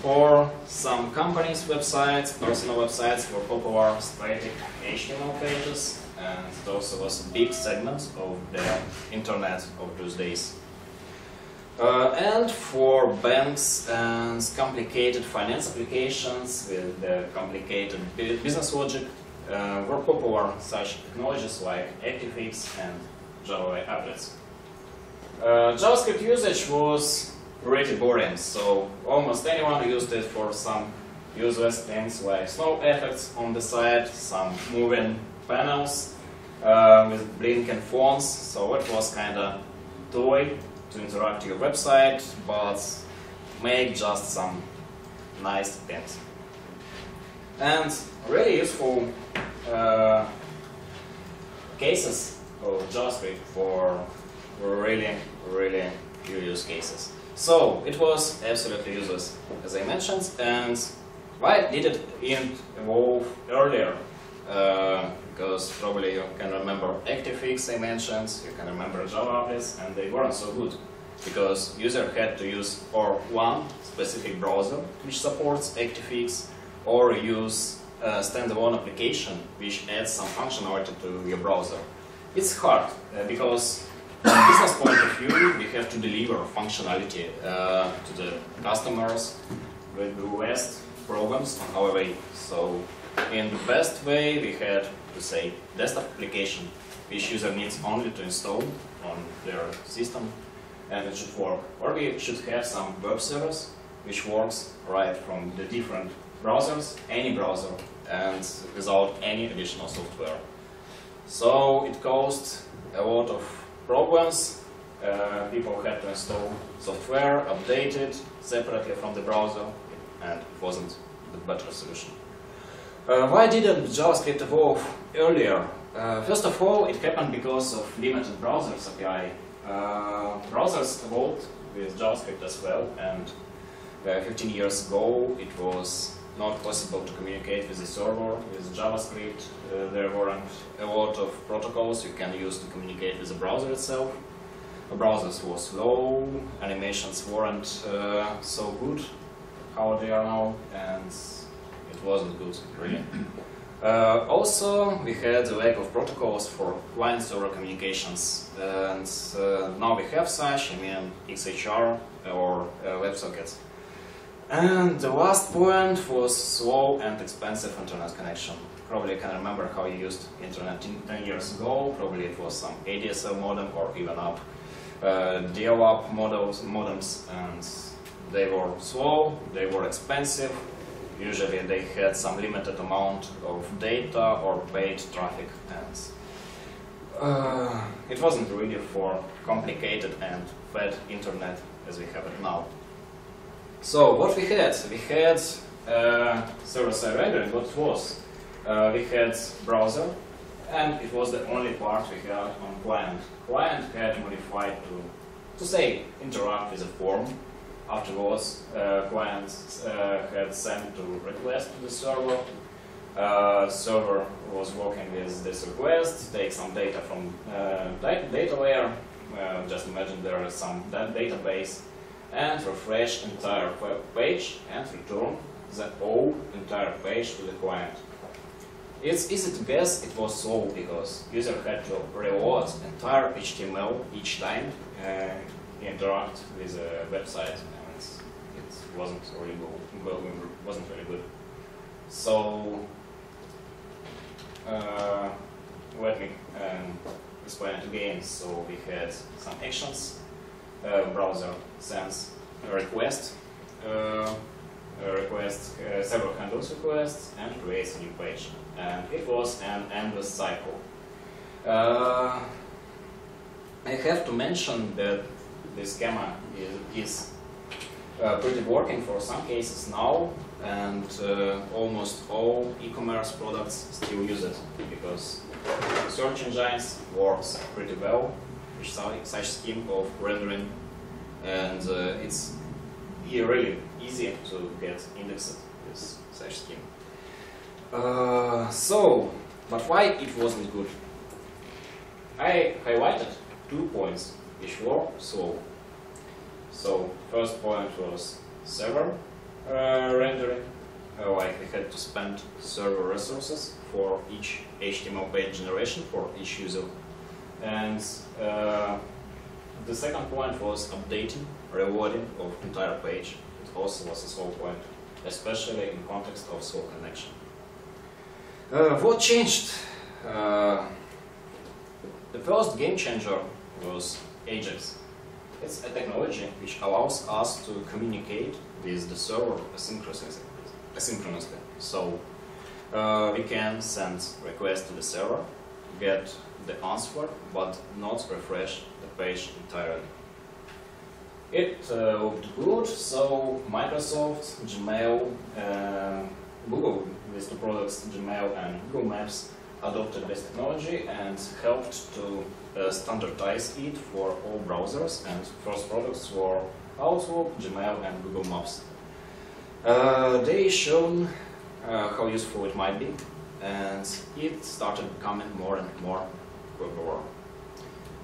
For some companies' websites, personal websites were popular static HTML pages, and those was big segments of the internet of those days. And for banks and complicated finance applications with complicated business logic were popular such technologies like ActiveX and Java applets. JavaScript usage was pretty boring, so almost anyone used it for some useless things like snow effects on the side, some moving panels with blinking fonts, so it was kind of toy to interact with your website, but make just some nice things. And really useful cases of JavaScript for really few use cases. So it was absolutely useless, as I mentioned. And why did it evolve earlier? Because probably you can remember ActiveX I mentioned, you can remember Java applets, and they weren't so good. Because user had to use or one specific browser which supports ActiveX, or use a standalone application which adds some functionality to your browser. It's hard because from a business point of view, we have to deliver functionality to the customers with the best programs on our way. So in the best way, we had to say desktop application which user needs only to install on their system, and it should work. Or we should have some web service which works right from the different browsers, any browser, and without any additional software. So it caused a lot of problems. People had to install software, update it separately from the browser, and it wasn't the better solution. Why didn't JavaScript evolve earlier? First of all, it happened because of limited browsers API. Browsers evolved with JavaScript as well, and 15 years ago it was not possible to communicate with the server with JavaScript. There weren't a lot of protocols you can use to communicate with the browser itself. browsers were slow, animations weren't so good how they are now, and it wasn't good, really. Also, we had a lack of protocols for client-server communications, and now we have such, I mean, XHR or WebSockets. And the last point was slow and expensive internet connection. Probably you can remember how you used internet 10 years ago. Probably it was some ADSL modem or even up dial-up modems, and they were slow, they were expensive. Usually they had some limited amount of data or paid traffic, and it wasn't really for complicated and fast internet as we have it now. So what we had? We had server-side rendering. What it was? We had browser, and it was the only part we had on client. Client had modified to say interact with a form. Afterwards, client had sent a request to the server. Server was working with this request, take some data from data layer. Just imagine there is some database, and refresh entire page and return the whole entire page to the client. It's easy to guess it was slow because user had to reload entire HTML each time interact with a website, and it wasn't really good. So let me explain it again. So we had some actions. Browser sends a request, several handles requests, and creates a new page. And it was an endless cycle. I have to mention that this schema is pretty working for some cases now, and almost all e-commerce products still use it because search engines works pretty well with such scheme of rendering, and it's really easy to get indexed with such scheme. But why it wasn't good? I highlighted 2 points which were slow. So first point was server rendering, like we had to spend server resources for each HTML page generation for each user. And the second point was updating, reloading of entire page. It also was a slow point, especially in context of slow connection. What changed? The first game changer was Ajax. It's a technology which allows us to communicate with the server asynchronously. So we can send requests to the server, get the answer, but not refresh the page entirely. It looked good, so Microsoft, Gmail, Google, with the products Gmail and Google Maps, adopted this technology and helped to standardize it for all browsers, and first products were Outlook, Gmail and Google Maps. They shown how useful it might be, and it started becoming more and more popular.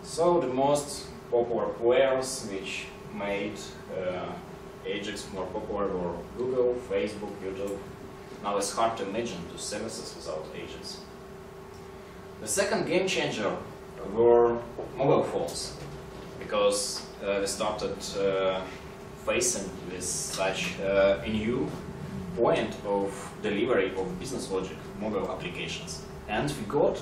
So the most popular players which made Ajax more popular were Google, Facebook, YouTube. Now it's hard to imagine two services without Ajax. The second game changer were mobile phones, because we started facing with such a new point of delivery of business logic, mobile applications. And we got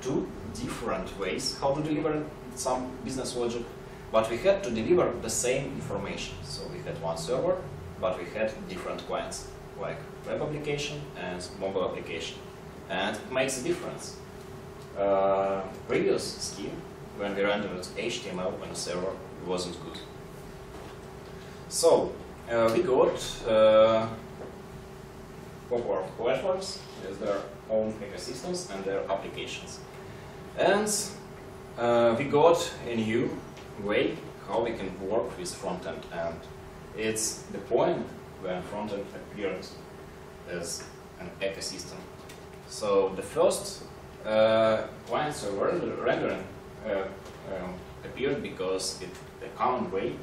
2 different ways how to deliver some business logic, but we had to deliver the same information. So we had one server, but we had different clients, like web application and mobile application. And it makes a difference. Previous scheme, when we rendered HTML on a server, it wasn't good. So we got popular platforms with their own ecosystems and their applications. And we got a new way how we can work with frontend, and it's the point when frontend appeared as an ecosystem. So the first client-server rendering appeared because it's a common way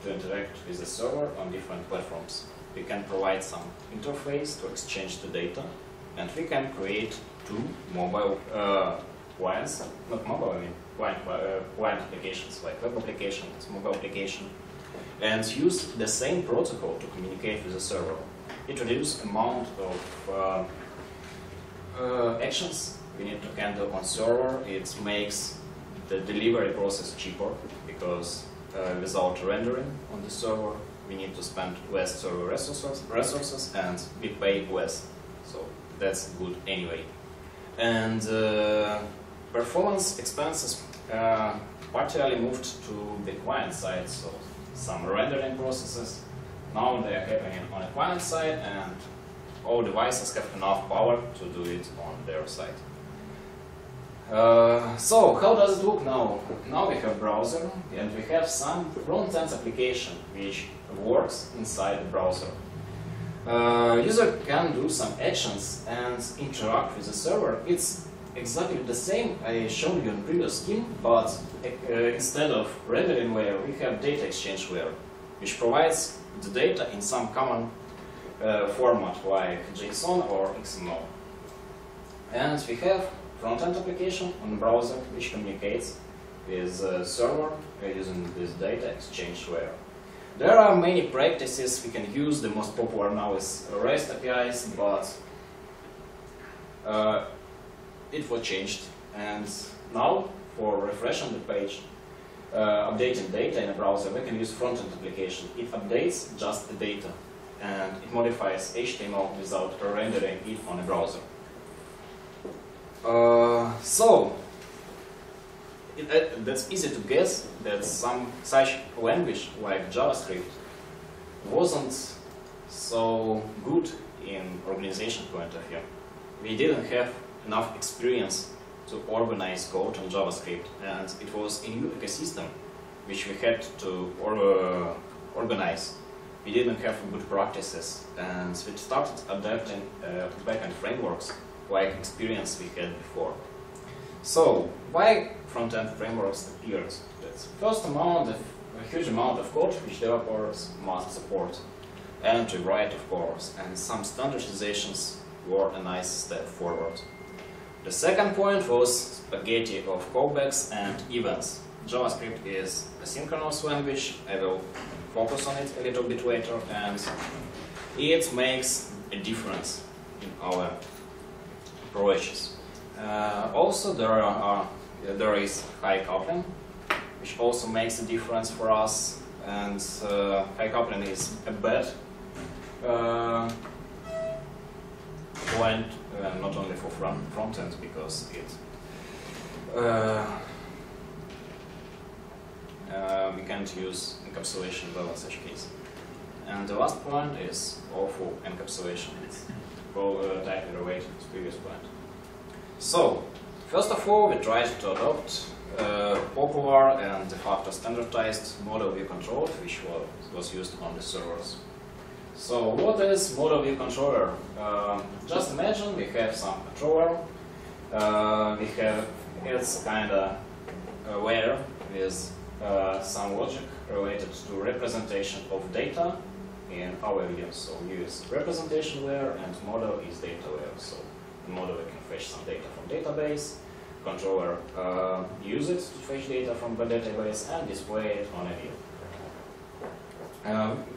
to interact with the server on different platforms. We can provide some interface to exchange the data, and we can create two mobile clients, not mobile, I mean client applications, like web applications, mobile application, and use the same protocol to communicate with the server. It reduces amount of actions we need to handle on server. It makes the delivery process cheaper because without rendering on the server, we need to spend less server resources and we pay less. So that's good anyway. And performance expenses partially moved to the client side. So some rendering processes now they are happening on the client side, and all devices have enough power to do it on their side. So how does it look now? Now we have browser, and we have some front-end application which works inside the browser. User can do some actions and interact with the server. It's exactly the same I showed you in previous scheme, but instead of rendering layer, we have data exchange layer, which provides the data in some common format like JSON or XML. And we have front-end application on the browser which communicates with the server using this data exchange layer. There are many practices we can use. The most popular now is REST APIs, but it was changed. And now, for refreshing the page, updating data in a browser, we can use front-end application. It updates just the data, and it modifies HTML without rendering it on a browser. That's easy to guess that some such language like JavaScript wasn't so good in organization point of view. We didn't have enough experience to organize code on JavaScript, and it was a new ecosystem which we had to organize. We didn't have good practices, and we started adapting backend frameworks like experience we had before. So, why front-end frameworks appeared? That's first a huge amount of code which developers must support, and to write, of course, and some standardizations were a nice step forward. The second point was spaghetti of callbacks and events. JavaScript is a synchronous language. I will focus on it a little bit later, and it makes a difference in our approaches. Also, there is high coupling, which also makes a difference for us, and high coupling is a bad point, not only for front-end, because it we can't use encapsulation well in such case. And the last point is awful encapsulation. It's tightly related to the previous point. So, first of all, we tried to adopt popular and de facto standardized model view controller, which was used on the servers. So, what is model view controller? Just imagine we have some controller. It's kind of a layer with some logic related to representation of data in our view. So, we use representation layer, and model is data layer. So, the model can fetch some data from database. Controller use it to fetch data from the database and display it on a view.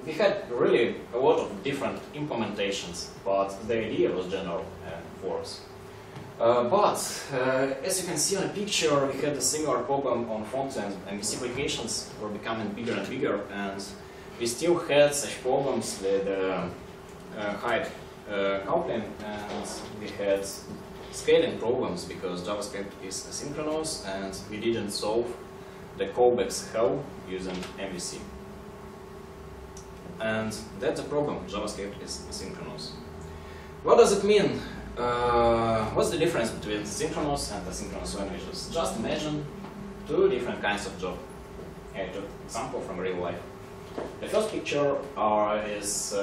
We had really a lot of different implementations, but the idea was general and works. As you can see on the picture, we had a similar problem on front-end. MVC applications were becoming bigger and bigger, and we still had such problems with high coupling, and we had scaling problems because JavaScript is asynchronous, and we didn't solve the callbacks hell using MVC. And that's the problem. JavaScript is asynchronous. What does it mean? What's the difference between synchronous and asynchronous languages? Just imagine two different kinds of job. I took an example from real life. The first picture is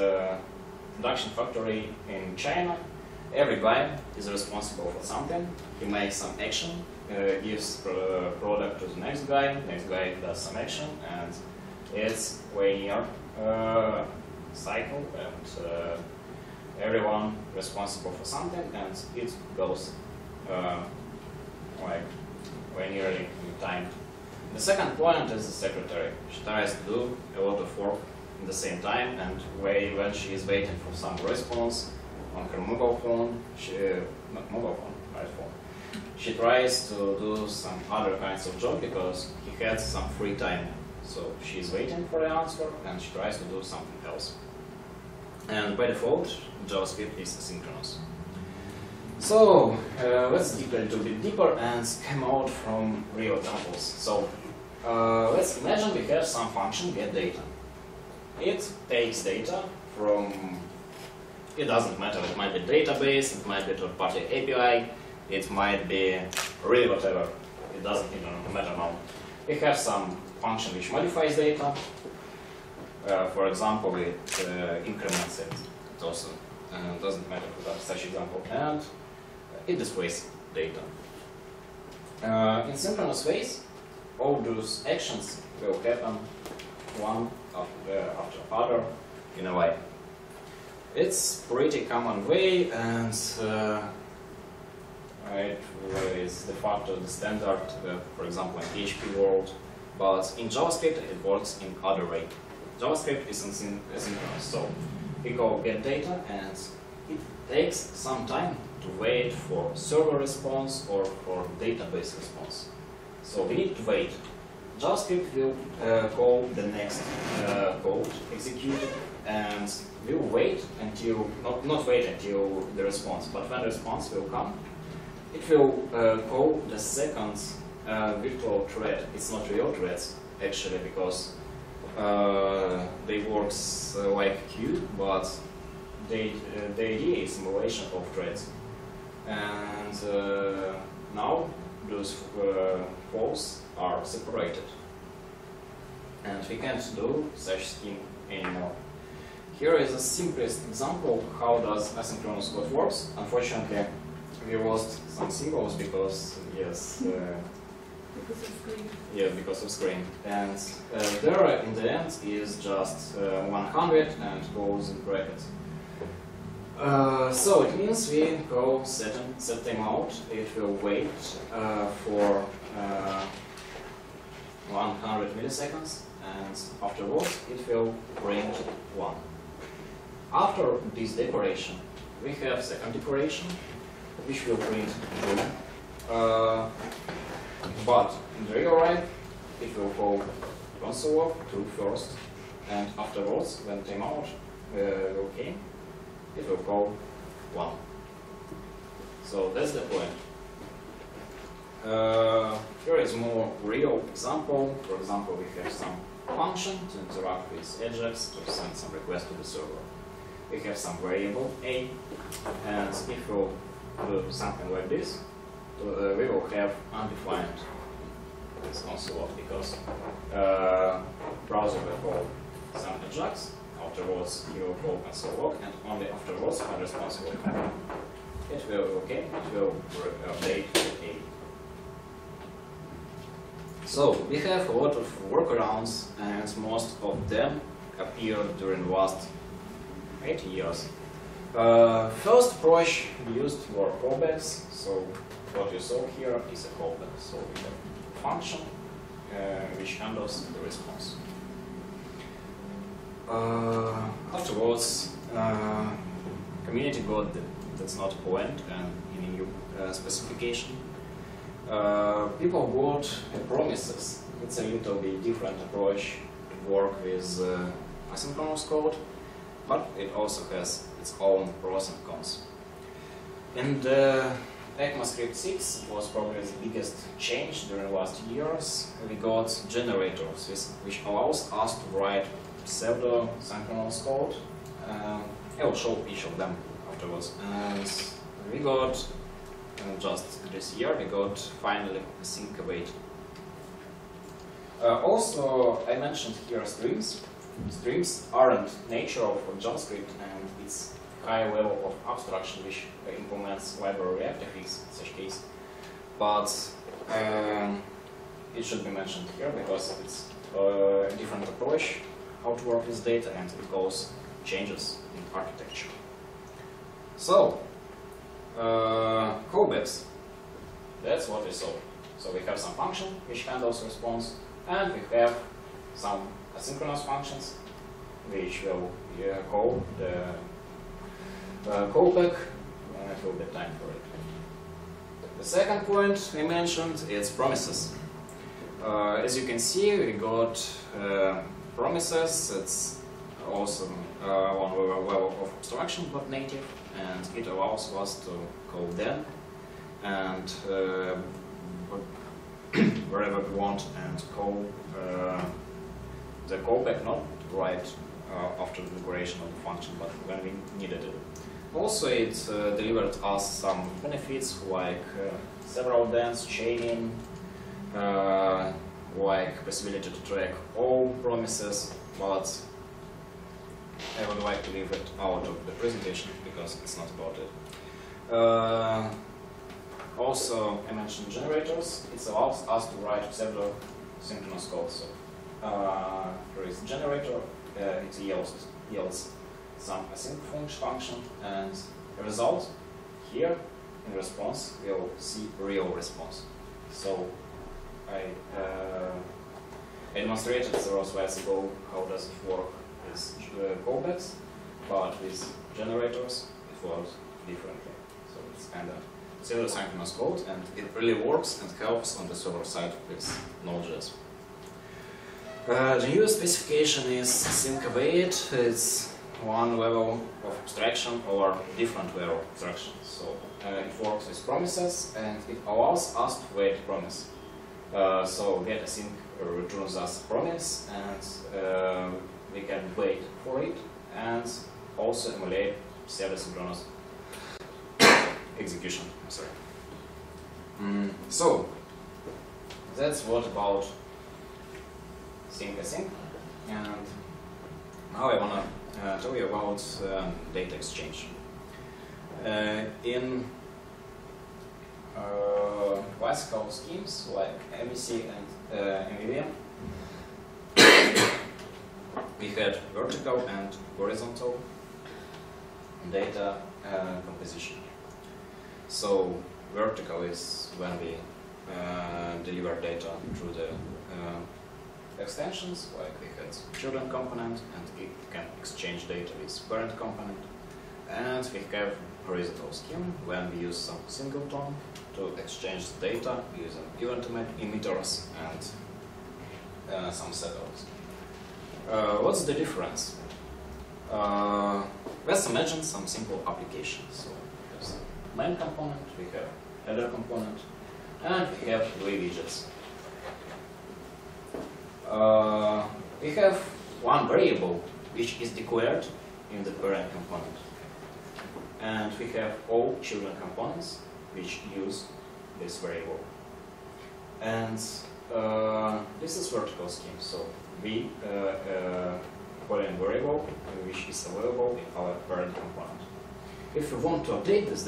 production factory in China. Every guy is responsible for something. He makes some action gives product to the next guy does some action, and it's linear cycle, and everyone responsible for something, and it goes like linearly in time. The second point is the secretary. She tries to do a lot of work at the same time, and when she is waiting for some response on her mobile phone, iPhone, she tries to do some other kinds of job because he had some free time. So she's waiting for the answer, and she tries to do something else. And by default, JavaScript is asynchronous. So let's dig a little bit deeper and come out from real examples. So let's imagine we have some function getData. It takes data from, it doesn't matter, it might be database, it might be third-party API, it might be really whatever, it doesn't even matter now. We have some function which modifies data. For example, it increments it. It also doesn't matter for that such example, and it displays data. In synchronous ways, all those actions will happen one after other in a way. It's pretty common way, and it is de facto the standard, for example, in PHP world, but in JavaScript it works in other way. JavaScript is asynchronous, so we go getData, and it takes some time to wait for server response or for database response. So we need to wait. JavaScript will call the next code, execute it, and we will wait until, not wait until the response, but when the response will come, it will call the second virtual thread. It's not real threads, actually, because they work like queue, but the idea is simulation of threads. And now those calls are separated. And we can't do such thing anymore. Here is the simplest example how does asynchronous code works. Unfortunately, we lost some symbols because, yes, Because of screen. yeah, because of screen. And there in the end is just 100 and goes in brackets. So it means we go set timeout. It will wait for 100 milliseconds, and afterwards it will print 1. After this decoration, we have second decoration, which will print 2. But in real life, it will call console log to first, and afterwards, when timeout will came, it will call 1. So that's the point. Here is more real example. For example, we have some function to interact with Ajax to send some request to the server. We have some variable a, and if we'll do something like this, we will have undefined this console log, because browser will call some Ajax, afterwards he will call console log, and only afterwards when response will happen, it will update a. So we have a lot of workarounds, and most of them appeared during the last 8 years. First approach we used were callbacks. So what you saw here is a callback. So we have a function which handles the response. Afterwards, community got that's not a point and in a new specification. People got promises. It's a little bit different approach to work with asynchronous code, but it also has its own pros and cons. And ECMAScript 6 was probably the biggest change during the last years. We got generators, which allows us to write pseudo-synchronous code. I will show each of them afterwards. And we got, just this year, we got finally async await. Also, I mentioned here streams. Streams aren't nature of JavaScript, and it's high level of abstraction which implements library Reactor in such case. but it should be mentioned here because it's a different approach how to work with data, and it causes changes in architecture. So, callbacks, that's what we saw. So we have some function which handles response, and we have some asynchronous functions which will call the callback when it will be time for it. The second point we mentioned is promises. As you can see, we got promises. It's also one level of abstraction, but native, and it allows us to call them and wherever we want, and call the callback not right after the declaration of the function, but when we needed it. Also, it delivered us some benefits like several dance chaining, like possibility to track all promises, but I would like to leave it out of the presentation because it's not about it. Also, I mentioned generators. It allows us to write pseudo synchronous code. So there is a generator, it yields some async function, and the result here in response we'll see real response. So I demonstrated several slides ago how does it work with callbacks, but with generators it works differently. So it's kind of pseudo-synchronous code, and it really works and helps on the server side with Node.js. The new specification is sync await. It's one level of abstraction or different level of abstraction. So it works with promises, and it allows us to wait promise. So get async returns us promise, and we can wait for it, and also emulate pseudo-synchronous execution. I'm sorry. So that's what about sync async, and now I wanna tell you about data exchange. In classical schemes like MEC and MVVM, we had vertical and horizontal data composition. So vertical is when we deliver data through the extensions, like we had children component, and it can exchange data with parent component. And we have horizontal scheme when we use some singleton to exchange data using event emitters and some settlers. What's the difference? Let's imagine some simple application. So we have some main component, we have header component, and we have GUI widgets. We have one variable which is declared in the parent component, and we have all children components which use this variable. And this is vertical scheme, so we call in variable which is available in our parent component. If we want to update this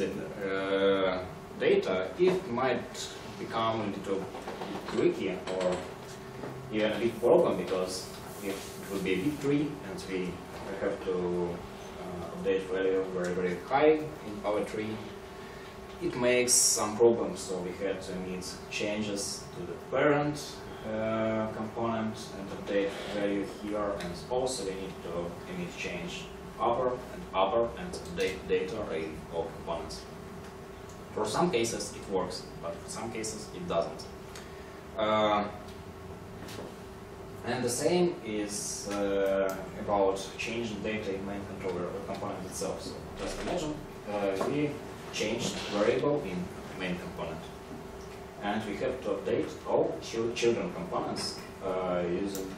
data, it might become a little tricky or even a big problem, because it will be a big tree and we have to update value very high in our tree. It makes some problems, so we had to emit changes to the parent component and update value here, and also we need to emit change upper and update data in all components. For some cases it works, but for some cases it doesn't. And the same is about changing data in main controller or component itself. So just imagine we changed variable in main component, and we have to update all children components using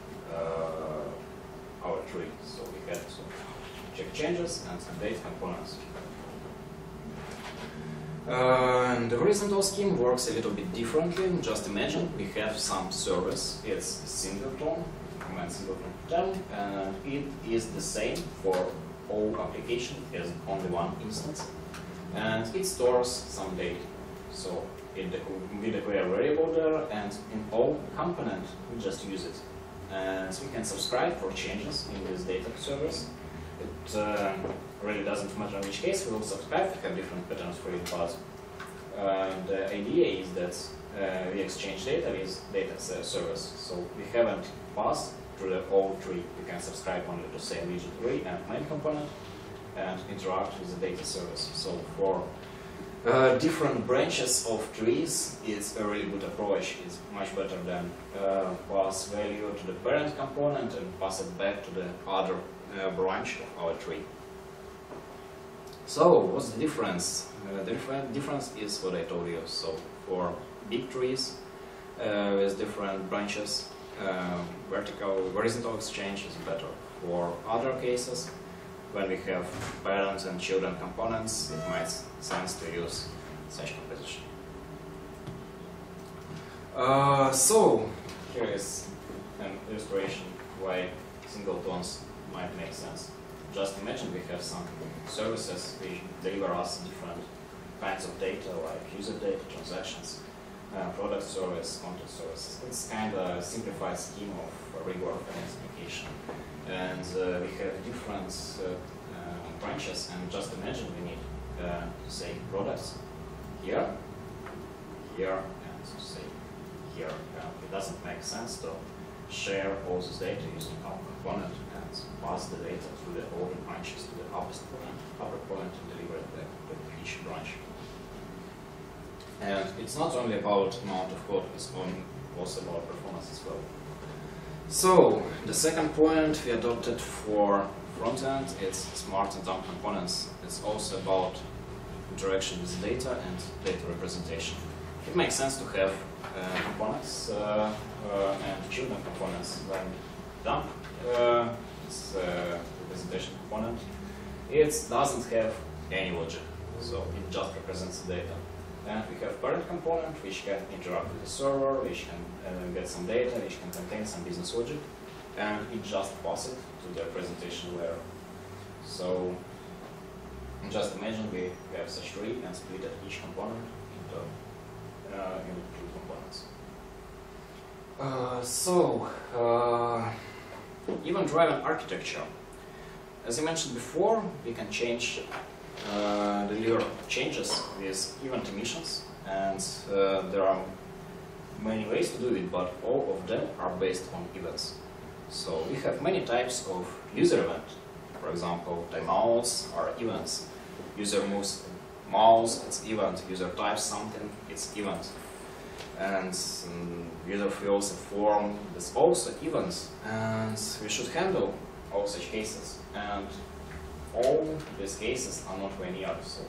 our tree. So we have to check changes and update components. The horizontal scheme works a little bit differently. Just imagine we have some service. It's a singleton, command singleton term, and it is the same for all application as only one instance, and it stores some data. So we declare variable there, and in all component we just use it. And we can subscribe for changes in this data service. It really doesn't matter in which case we will subscribe. We have different patterns for it, but the idea is that we exchange data with data service. So we haven't passed through the whole tree. We can subscribe only to say region 3 and main component and interact with the data service. So for different branches of trees, it's a really good approach. It's much better than pass value to the parent component and pass it back to the other branch of our tree. So what's the difference? The difference is what I told you. So for big trees with different branches, horizontal exchange is better. For other cases, when we have parents and children components, it makes sense to use such composition. So here is an illustration why singletons might make sense. Just imagine we have some services which deliver us different kinds of data, like user data, transactions, product service, content services. It's kind of a simplified scheme of rigor finance application. And we have different branches, and just imagine we need to say products here, and say here. It doesn't make sense to share all this data using our component and pass the data through the older branches to the upper point and deliver it back to each branch. And it's not only about amount of code, it's also about performance as well. So the second point we adopted for front-end is smart and dumb components. It's also about interaction with data and data representation. It makes sense to have components and children components. When dump is a representation component, it doesn't have any logic, so it just represents the data. And we have parent component, which can interact with the server, which can get some data, which can contain some business logic, and it just passes it to the presentation layer. So just imagine we have such tree and split each component into two components. Event-driven architecture. As I mentioned before, we can change deliver changes with event emissions, and there are many ways to do it, but all of them are based on events. So we have many types of user event. For example, timeouts are events. User moves mouse, it's event. User types something, it's event. And user fills a form, it's also events. And we should handle all such cases. And all these cases are not linear, so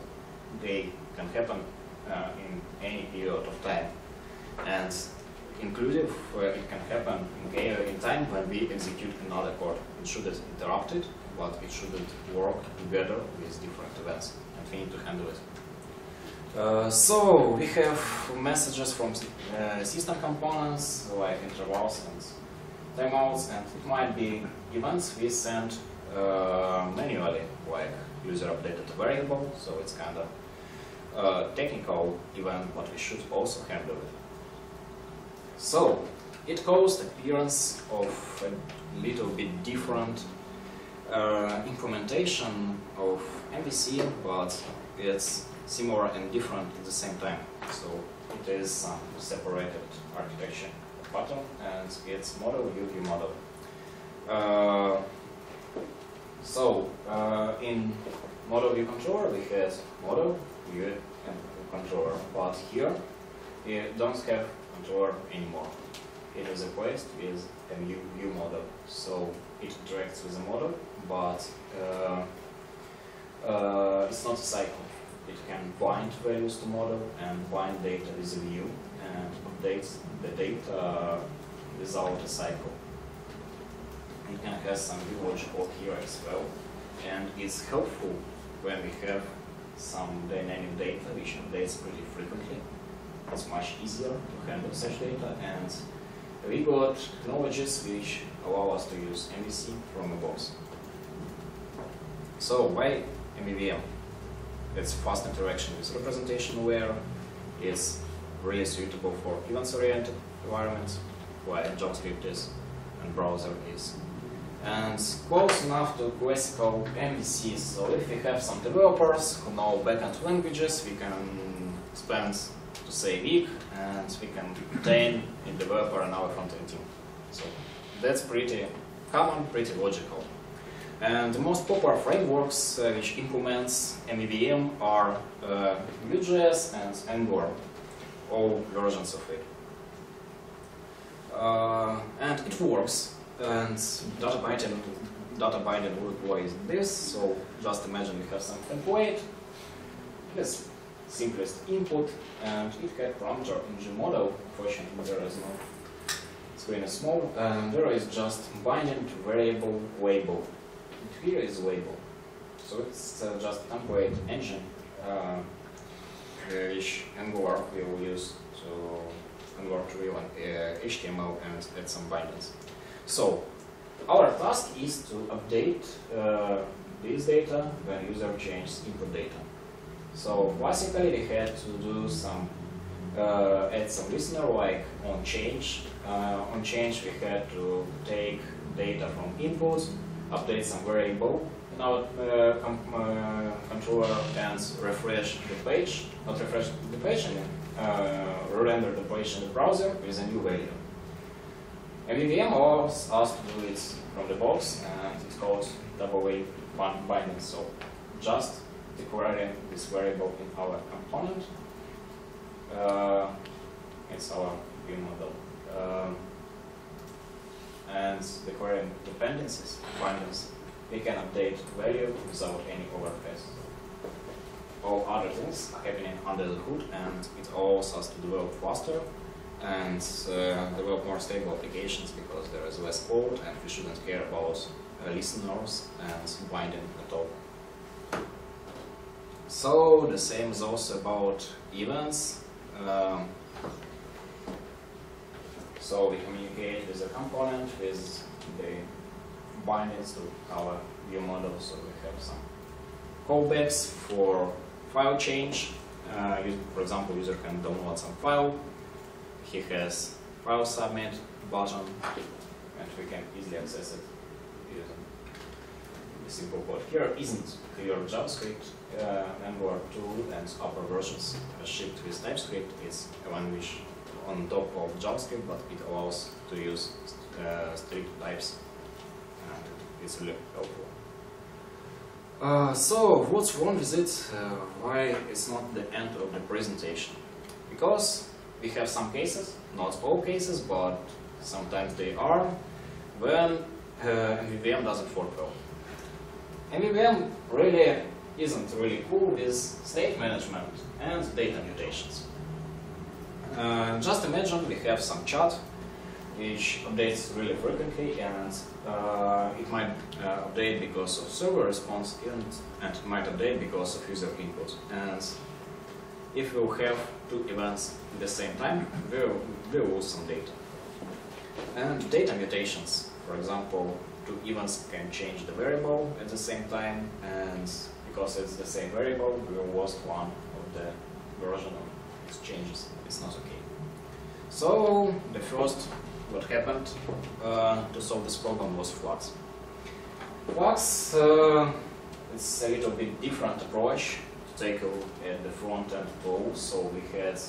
they can happen in any period of time. And inclusive, it can happen in time when we execute another code. It shouldn't interrupt it, but it shouldn't work together with different events, and we need to handle it. So we have messages from system components like intervals and timeouts, and it might be events we send manually, like user updated a variable, so it's kind of technical event, but we should also handle it. So it caused appearance of a little bit different implementation of MVC, but it's similar and different at the same time. So it is some separated architecture pattern, and it's model, UV model. In model view controller, we had model, view, and controller, but here we don't have controller anymore. It is replaced with a view model, so it interacts with the model, but it's not a cycle. It can bind values to model and bind data with a view and updates the data without a cycle. It can have some view logic here as well, and it's helpful when we have some dynamic data which updates pretty frequently. It's much easier to handle such data, and we got technologies which allow us to use MVC from a box. So why MVVM? It's fast interaction with representation layer, it's really suitable for events-oriented environments, where JavaScript is and browser is. And close enough to classical MVCs. So if we have some developers who know backend languages, we can spend, to say, a week, and we can train a developer in our front-end team. So that's pretty common, pretty logical. And the most popular frameworks which implements MEVM are Vue.js and Angular, all versions of it. And it works. And data binding will employ this. So just imagine we have some template, this simplest input, and it had parameter in G model. Fortunately, there is no screen is small, and there is just binding to variable label. And here is label. So it's just template engine which Angular will use. So Angular to real HTML and add some bindings. So our task is to update this data when user changes input data. So classically we had to do some add some listener like on change. On change we had to take data from inputs, update some variable in our controller, and refresh the page. Not refresh the page, and render the page in the browser with a new value. MEVM allows us to do it from the box, and it's called double-way binding. So just declaring this variable in our component. It's our view model. And declaring dependencies, bindings, we can update value without any overheads. All other things are happening under the hood, and it allows us to develop faster and develop more stable applications because there is less code and we shouldn't care about listeners and binding at all. So the same is also about events. So we communicate with the component, with the bindings to our view model. So we have some callbacks for file change. For example, user can download some file. He has file submit button, and we can easily access it using the simple code. Here isn't clear JavaScript. Angular 2 and upper versions are shipped with TypeScript. It's a language on top of JavaScript, but it allows to use strict types, and it's really helpful. So what's wrong with it? Why it's not the end of the presentation? Because we have some cases, not all cases, but sometimes they are, when MEVM doesn't work well. MEVM really isn't really cool with state management and data mutations. Just imagine we have some chat which updates really frequently, and it might update because of server response, and it might update because of user input. And if we'll have two events at the same time, we'll lose some data. And data mutations, for example, two events can change the variable at the same time, and because it's the same variable, we will lose one of the version of its changes. It's not okay. So the first what happened to solve this problem was Flux. Flux is a little bit different approach to take a look at the front-end flow. So we had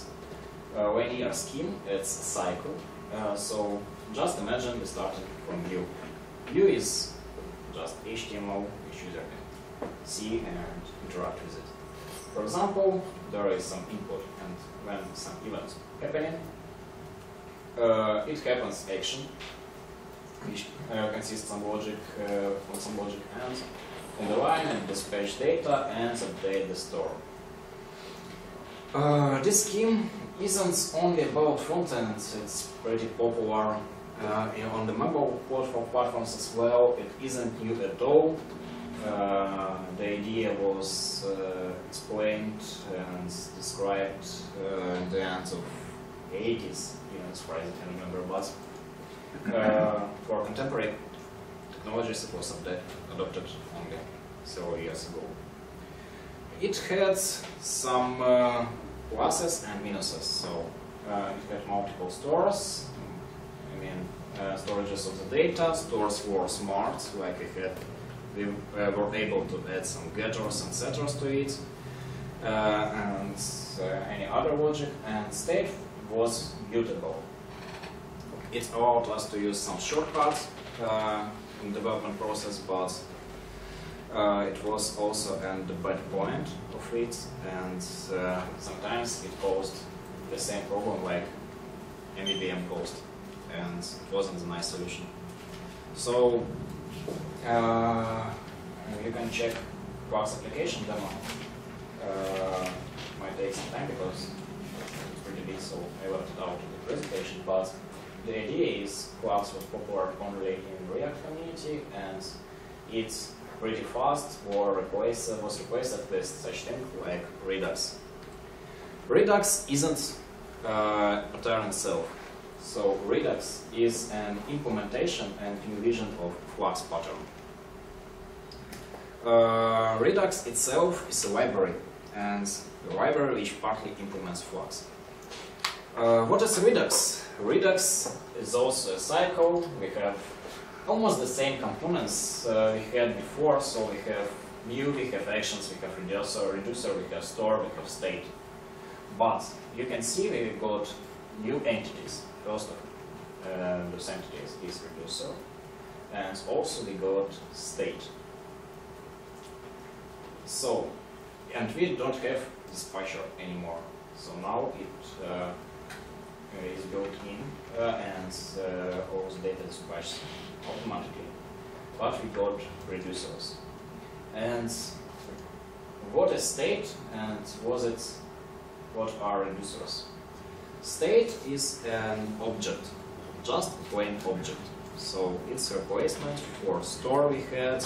a linear scheme, it's a cycle. So just imagine we started from Vue. Vue is just HTML which user can see and interact with it. For example, there is some input, and when some events happening, it happens action, which consists of logic, from some logic and on the line and dispatch data and update the store. This scheme isn't only about front-end, it's pretty popular on the mobile platforms as well. It isn't new at all. The idea was explained and described in the end of the 80s, even as far as I can remember, but for contemporary technologies it was adopted only several years ago. It had some pluses and minuses. So it had multiple stores. I mean, storages of the data. Stores were smart, like we were able to add some getters and setters to it, and any other logic. And state was mutable. It allowed us to use some shortcuts in the development process, but it was also the bad point of it, and sometimes it caused the same problem like MVVM caused, and it wasn't a nice solution. So you can check Quark's application demo. Might take some time because it's pretty big, so I left it out of the presentation. But the idea is Quark was popular only in React community, and it's pretty fast was replaced with such thing like Redux. Redux isn't a pattern itself. So Redux is an implementation and invasion of Flux pattern. Redux itself is a library, and a library which partly implements Flux. What is Redux? Redux is also a cycle. We have almost the same components we had before. So we have new, we have actions, we have reducer, we have store, we have state. But you can see we got new entities. First of those entities is reducer, and also we got state. So, and we don't have dispatcher anymore. So now it is built in, and all the data dispatched automatically. But we got reducers. And what is state, and what are reducers? State is an object, just a plain object. So it's a replacement for store we had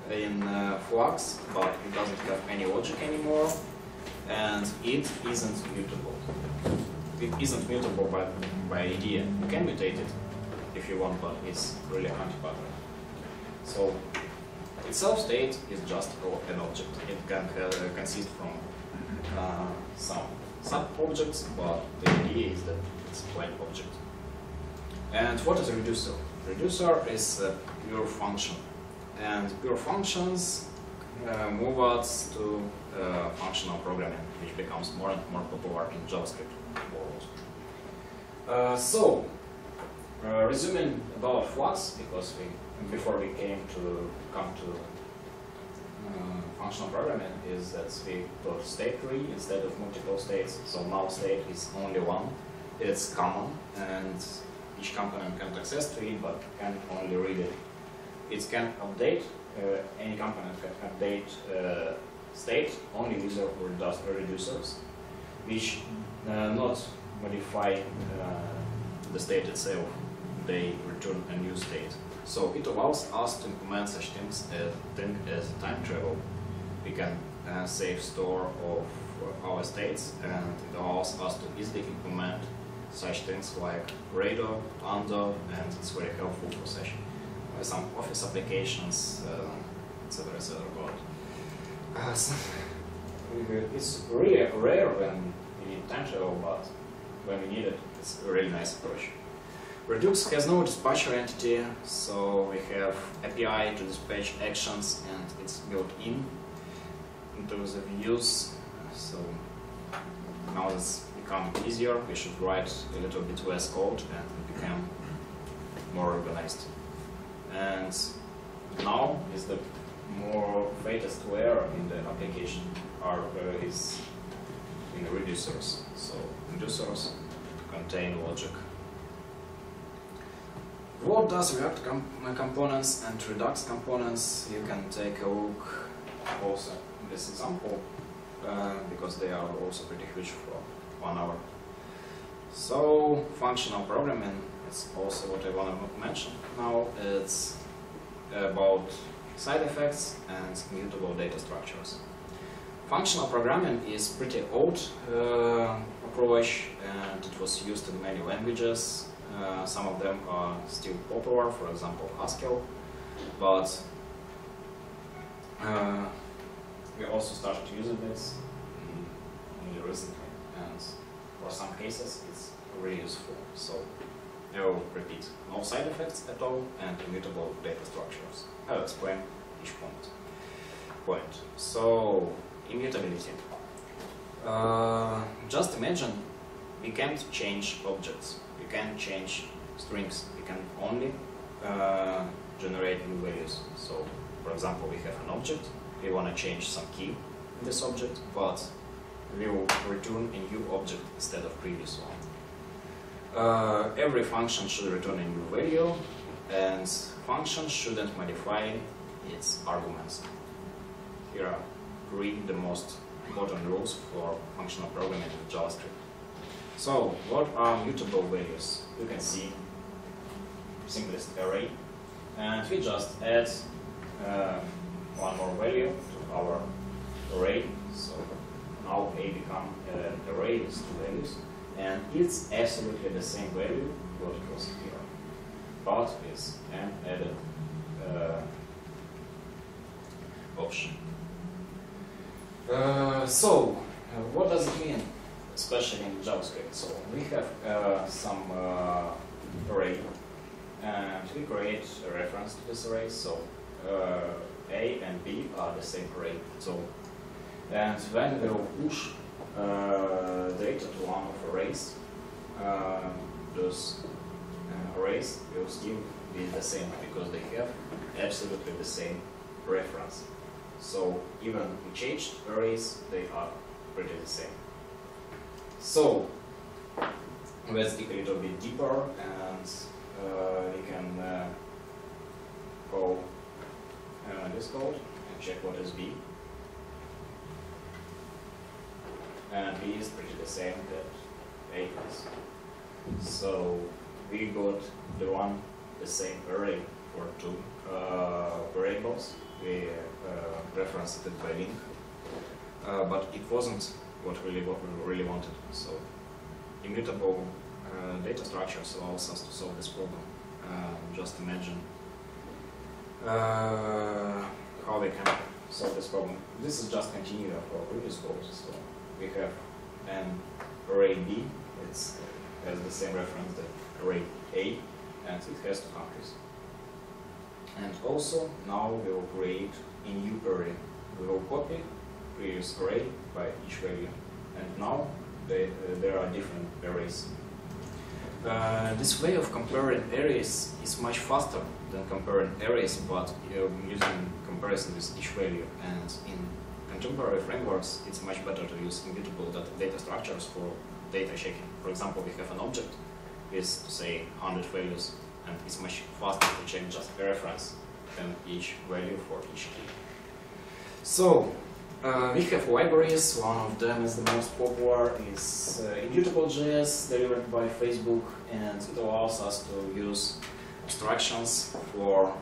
in Flux, but it doesn't have any logic anymore, and it isn't mutable. It isn't mutable by idea. You can mutate it if you want, but it's really anti-pattern. So itself state is just an object. It can consist from some sub-objects, but the idea is that it's a plain object. And what is a reducer? Reducer is a pure function. And pure functions move us to functional programming, which becomes more and more popular in JavaScript world. Resuming about Flux, because before we come to functional programming, is that we got state tree instead of multiple states. So now state is only one. It's common, and each component can access to it, but can only read it. It can update, any component can update state, only user who does reducers, which not modify the state itself, they return a new state. So it allows us to implement such things as time travel. We can save store of our states, and it allows us to easily implement such things like radar, undo, and it's very helpful for such some office applications, etc. etc. But it's really rare when we need time travel, but when we need it, it's a really nice approach. Redux has no dispatcher entity, so we have API to dispatch actions, and it's built into the views. So now it's become easier. We should write a little bit less code and become more organized. And now is the more latest layer in the application is in reducers. So reducers contain logic. What does React components and Redux components? You can take a look also in this example, because they are also pretty huge for 1 hour. So functional programming is also what I want to mention now. It's about side effects and mutable data structures. Functional programming is pretty old approach, and it was used in many languages. Some of them are still popular, for example Haskell, but we also started using this really recently, and for some cases it's really useful. So I will repeat: no side effects at all and immutable data structures. I'll explain each point. So immutability. Just imagine we can't change objects, we can't change strings, we can only generate new values. So, for example, we have an object, we want to change some key in this object, but we will return a new object instead of previous one. Every function should return a new value, and function shouldn't modify its arguments. Here are three the most important rules for functional programming in JavaScript. So, what are mutable values? You can see simplest array, and we just add one more value to our array. So now A become an array with two values, and it's absolutely the same value what it was here, but with an added option. What does it mean, especially in JavaScript? So we have some array, and we create a reference to this array. So A and B are the same array. So, and when we will push data to one of arrays, those arrays will still be the same because they have absolutely the same reference. So even we changed arrays, they are pretty the same. So let's dig a little bit deeper, and we can call this code and check what is B. And B is pretty the same that A is. So we got the same array for two variables. We referenced it by link, but it wasn't what we really wanted. So immutable data structures allows us to solve this problem. Just imagine how we can solve this problem. This is just continuing of our previous code. So we have an array B. It has the same reference that array A, and it has two countries. And also now we will create a new array. We will copy previous array by each value, and now there are different arrays. This way of comparing arrays is much faster than comparing arrays, but using comparison with each value. And in contemporary frameworks, it's much better to use immutable data structures for data checking. For example, we have an object with, say, 100 values, and it's much faster to check just a reference than each value for each key. So we have libraries. One of them is the most popular, is Immutable.js, delivered by Facebook, and it allows us to use abstractions for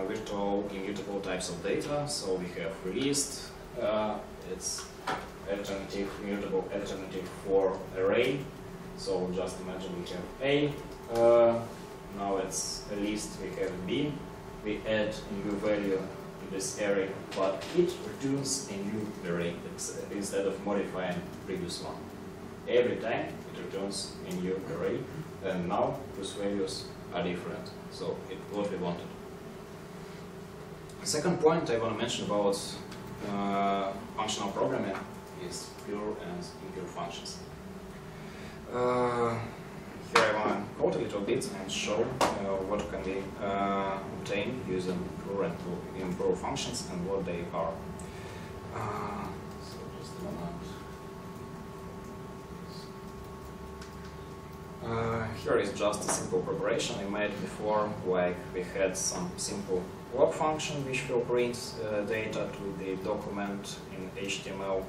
virtual immutable types of data. So we have released its immutable alternative for array. So just imagine we have A. Now it's a list, we have B. We add a new value to this array, but it returns a new array instead of modifying the previous one. Every time it returns a new array, and now those values are different. So it's what we wanted. The second point I want to mention about functional programming is pure and impure functions. Here I want to code a little bit and show what can be obtained using pure and impure functions and what they are. So just a moment. Here is just a simple preparation I made before, like we had some simple log function which will print data to the document in HTML,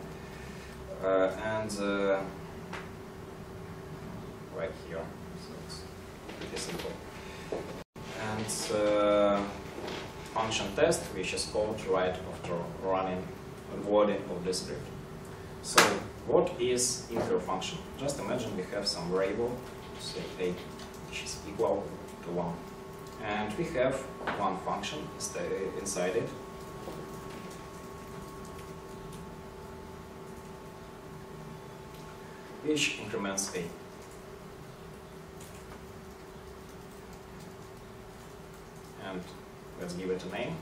and right here, so it's pretty simple. And function test, which is called right after running and loading of the script. So what is impure function? Just imagine we have some variable, say A, which is equal to 1. And we have one function inside it. which increments A. And let's give it a name.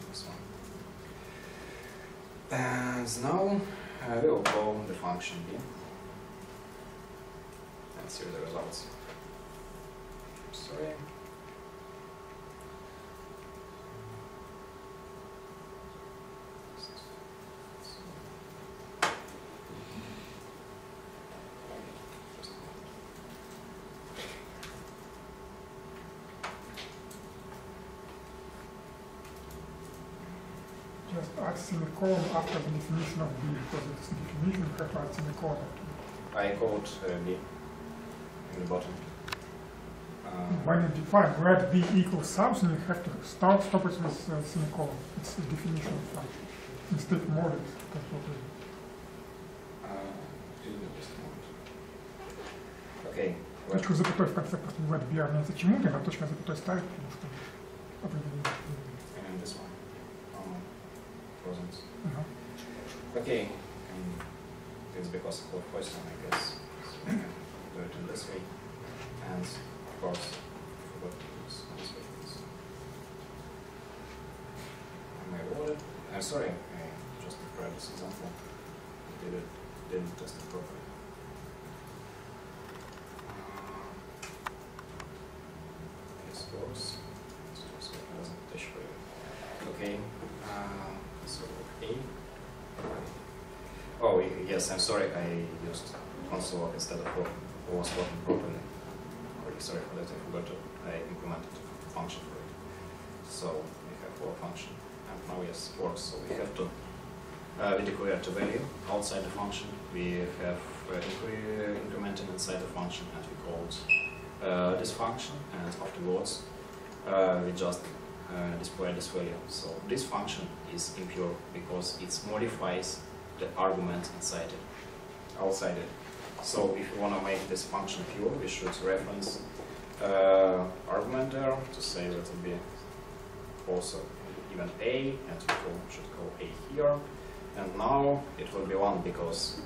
This one. And now we will call the function B and see the results. Sorry. Just add semicolon after the definition of B, because it's the definition you have to add semicolon. I code B in the bottom. When you define let B equals something, you have to stop it with semicolon. It's the definition of function. Instead model completely. Okay. Точку запятой в конце просто let B равняется чему-то, а точка запятой ставить, потому что определение. And this one. Wasn't. Ага. Okay. It's because of question, I guess. So we can do it in this way. And of course, I forgot to use this way. So. Am I ordered? I'm sorry, I just tried this example. Didn't test it properly. This works. It's just it doesn't touch for you. Okay. So A. Oh yes, I'm sorry. I used console log instead of was working properly. Really sorry for that. I forgot to. I implemented a function for it. So we have for function, and now yes, it works. So we have to we declare the value outside the function. We have incrementing inside the function, and we called this function, and afterwards we just display this value. So this function is impure because it modifies the argument inside it, outside it. So if you want to make this function pure, we should reference argument there to say that it will be also even A, and we should call A here. And now it will be 1 because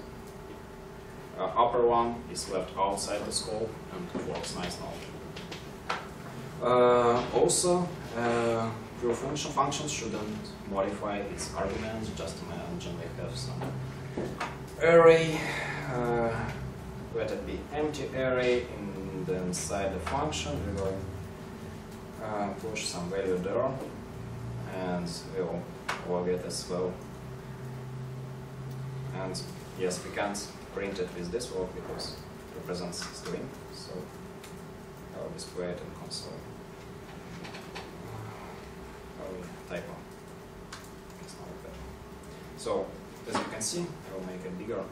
upper one is left outside the scope, and it works nice now. Also, pure functions shouldn't modify its arguments. Just imagine we have some array, let it be empty array, and then inside the function we will push some value there, and we'll log it as well. And yes, we can't print it with this log because it represents string, so I'll display it in console. Typo. It's not like that. So, as you can see, I will make it bigger.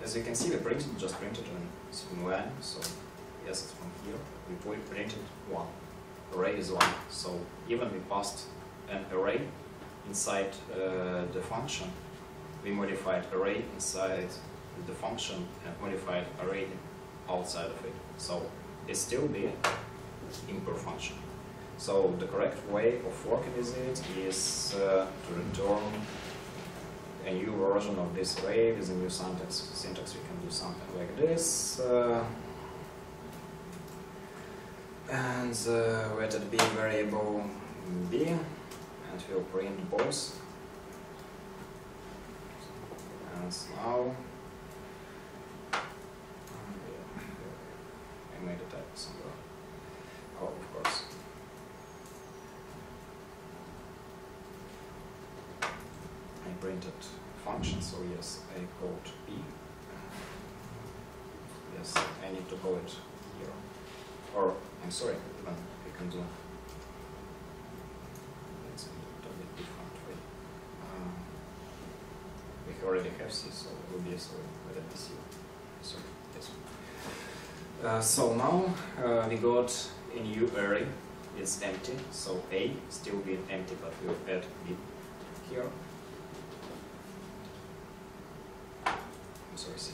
As you can see, we just printed in string line. So, yes, it's from here. We printed 1. Array is 1. So, even we passed an array inside the function, we modified array inside the function and modified array outside of it. So, it still be impure function. So the correct way of working with it is to return a new version of this array with a new syntax. We can do something like this, and let it be variable b, and we'll print both. And now I made a typo somewhere. Oh, of course. Printed function, so yes, I called B. Yes, I need to call it here. Or, I'm sorry, even we can do it's a little bit different way. We already have C, so it will be so let it be C. Sorry, yes. So now we got a new array. It's empty, so A still be empty, but we'll add B here. Sorry, C.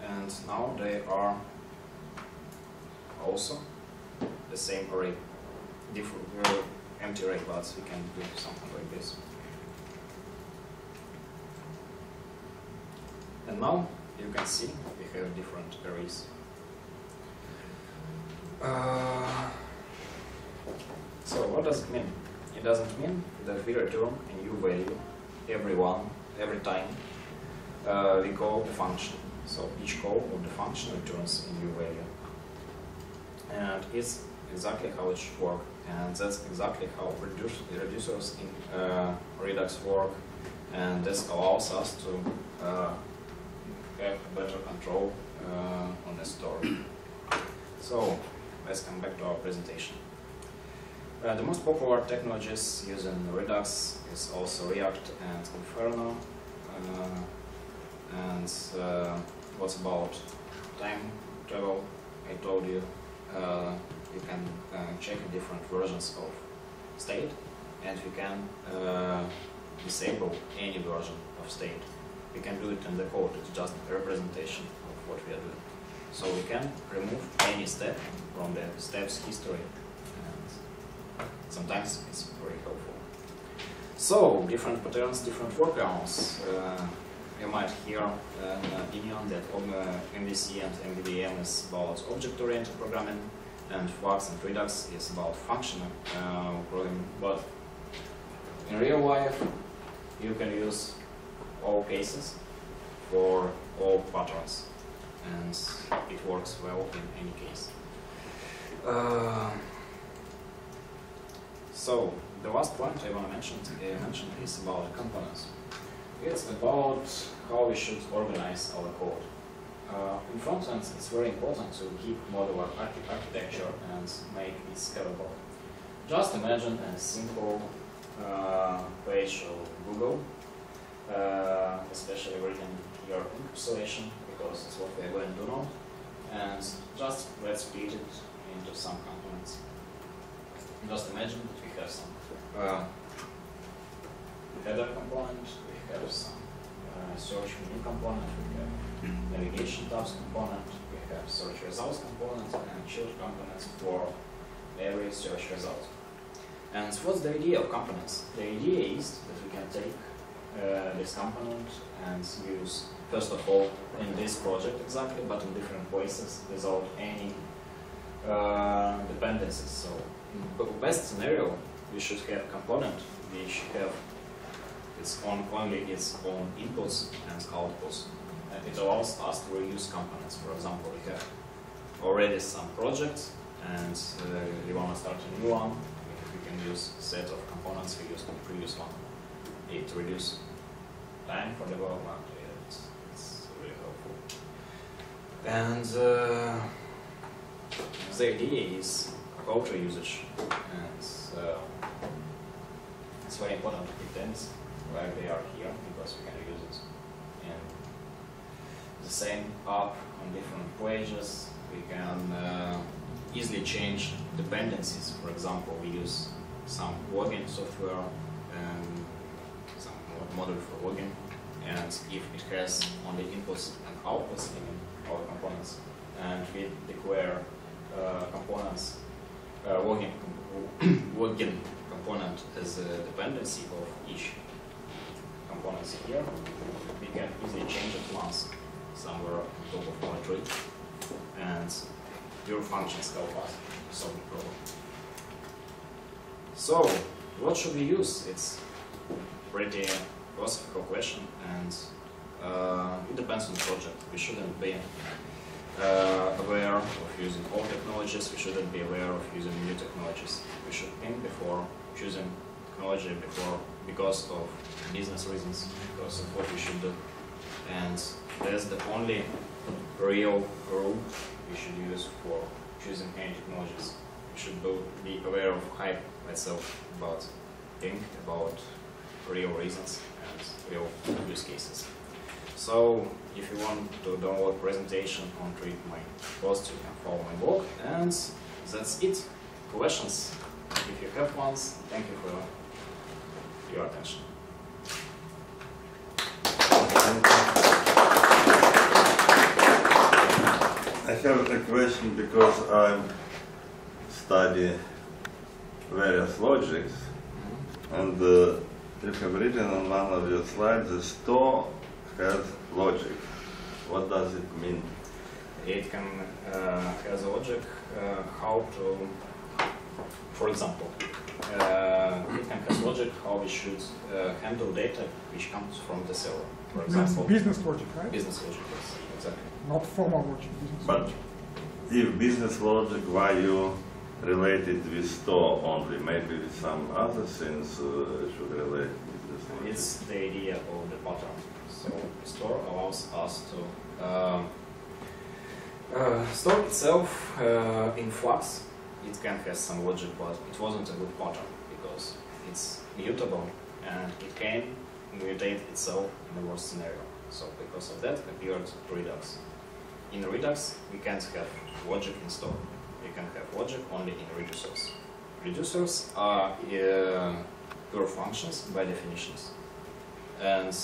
And now they are also the same array. empty array, but we can do something like this. And now you can see we have different arrays. So what does it mean? It doesn't mean that we return a new value every time we call the function. So each call of the function returns a new value. And it's exactly how it should work. And that's exactly how reducers in Redux work. And this allows us to have better control on the story. So let's come back to our presentation. The most popular technologies using Redux is also React and Inferno. What's about time travel? I told you you can check different versions of state, and you can disable any version of state. We can do it in the code. It's just a representation of what we are doing. So we can remove any step from the steps history. Sometimes it's very helpful. So, different patterns, different workarounds. You might hear an opinion that MVC and MVVM is about object-oriented programming, and Flux and Redux is about functional programming. But in real life, you can use all cases for all patterns, and it works well in any case. So, the last point I want to mention is about components. It's about how we should organize our code. In front end, it's very important to keep modular architecture and make it scalable. Just imagine a simple page of Google, especially reading your encapsulation, because it's what we're going to know, and just let's split it into some components. Just imagine that we have some header component, we have some search menu component, we have navigation tabs component, we have search results component, and shield components for every search result. And what's the idea of components? The idea is that we can take this component and use, first of all, in this project exactly, but in different places without any dependencies. So, in the best scenario, we should have a component which have only its own inputs and outputs. And it allows us to reuse components. For example, we have already some projects, and we want to start a new one. We can use a set of components we used in the previous one. It reduces time for development. It's really helpful. And the idea is culture usage, and it's very important to depends where they are here, because we can use it in the same app on different pages. We can easily change dependencies. For example, we use some login software and some module for login, and if it has only inputs and outputs in our components, and we declare components login component as a dependency of each component here, we can easily change it once somewhere on top of our tree, and your functions help us solve the problem. So, what should we use? It's pretty philosophical question, and it depends on the project. We shouldn't be aware of using old technologies, we shouldn't be aware of using new technologies. We should think before choosing technology because of business reasons, because of what we should do. And that's the only real rule we should use for choosing any technologies. We should be aware of hype myself about real reasons and real use cases. So, if you want to download presentation or read my post, you can follow my blog, and that's it. Questions? If you have ones, thank you for your attention. I have a question because I study various logics, and you have written on one of your slides, the store has logic. What does it mean? It can has a logic how to, for example, it can have logic how we should handle data which comes from the server. For example, business logic, right? business logic, yes, exactly. Not formal logic. Business But logic. if business logic, why you relate it with store only? Maybe with some other things should relate business logic. It's the idea of the pattern. So store allows us to store itself in flux. It can have some logic, but it wasn't a good pattern because it's mutable and it can mutate itself in the worst scenario. So because of that appeared Redux. In Redux we can't have logic in store. We can have logic only in reducers. Reducers are pure functions by definitions. And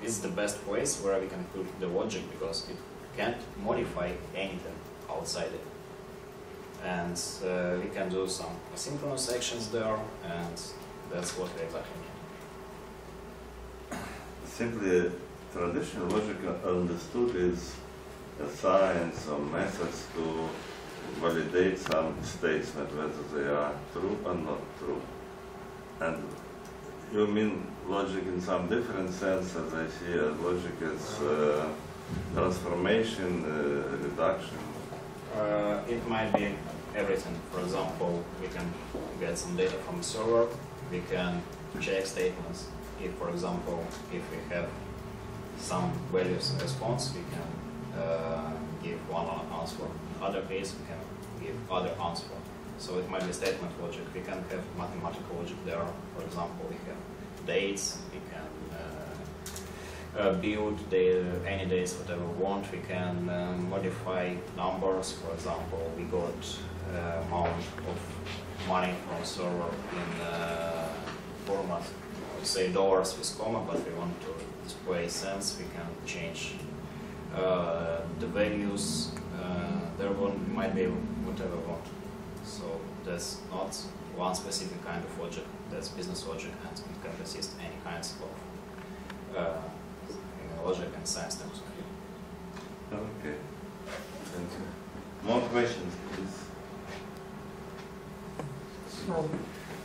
it's the best place where we can put the logic because it can't modify anything outside it. And we can do some asynchronous actions there, and that's what we exactly need. Simply, traditional logic understood is a science or methods to validate some statement, whether they are true or not true. And you mean logic in some different sense, as I see as logic is transformation, reduction. It might be everything. For example, we can get some data from the server, we can check statements. If, for example, if we have some values in response, we can give one answer. In other case, we can give other answer. So it might be statement logic. We can have mathematical logic there. For example, we have dates. We can build any dates whatever we want. We can modify numbers. For example, we got amount of money from server in format, say dollars with comma, but we want to display cents. We can change the values. There might be whatever we want. So that's not one specific kind of logic. That's business logic, and it can resist any kinds of logic and science terms of view. Okay. Thank you. More questions, please. So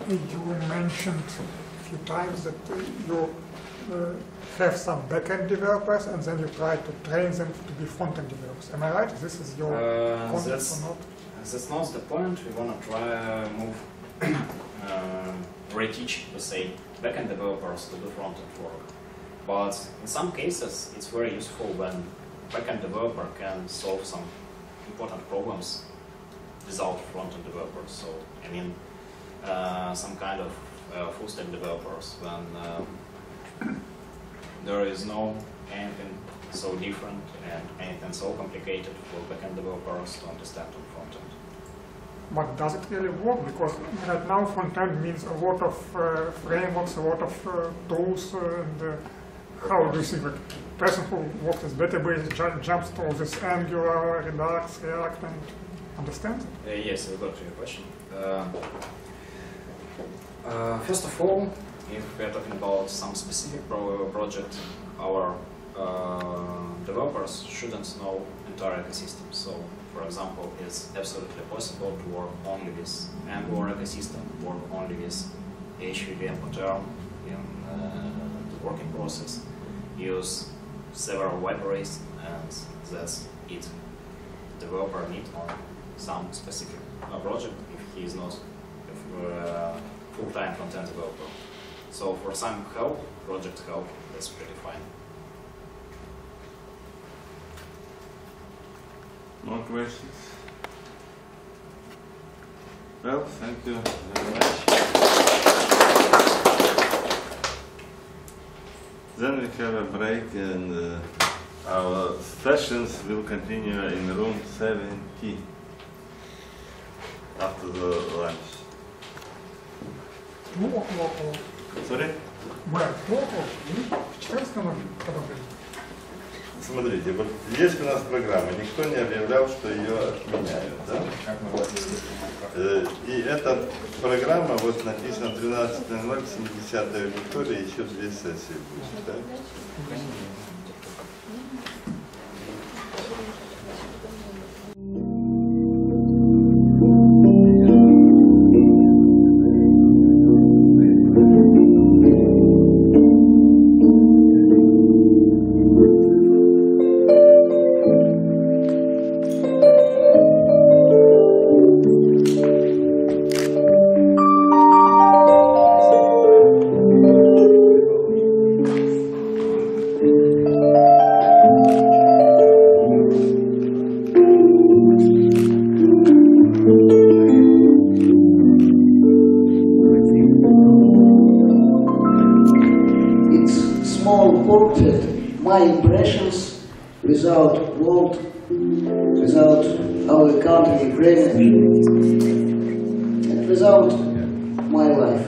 you mentioned a few times that you have some back-end developers and then you try to train them to be front-end developers. Am I right? This is your concept or not? That's not the point. We want to try move, reteach, let's say, back-end developers to do front-end work. But in some cases, it's very useful when back-end developer can solve some important problems without front-end developers. So, I mean, some kind of full-stack developers when there is no anything so different and anything so complicated for back-end developers to understand on front-end. But does it really work? Because right now front-end means a lot of frameworks, a lot of tools, and how do you think that person who works with database jumps to this Angular, Redux, React, and understands it? Yes, I got to your question. First of all, if we are talking about some specific project, our developers shouldn't know entire ecosystem. So, for example, it's absolutely possible to work only with Angular ecosystem, work only with HVVM pattern in the working process, use several libraries, and that's it. The developer needs on some specific project if he is not a full-time front-end developer. So for some help, project help, that's pretty fine. More questions? Well, thank you very much. Then we have a break, and our sessions will continue in room 7T after the lunch. Sorry? Well, в 14 номер подобрали. смотрите, вот есть у нас программа, никто не объявлял, что ее отменяют, да? И эта программа, вот написано 13.00, 70-я аудитория, еще 2 сессии будет, да? My impressions without world, without our country, Ukraine, and without my life.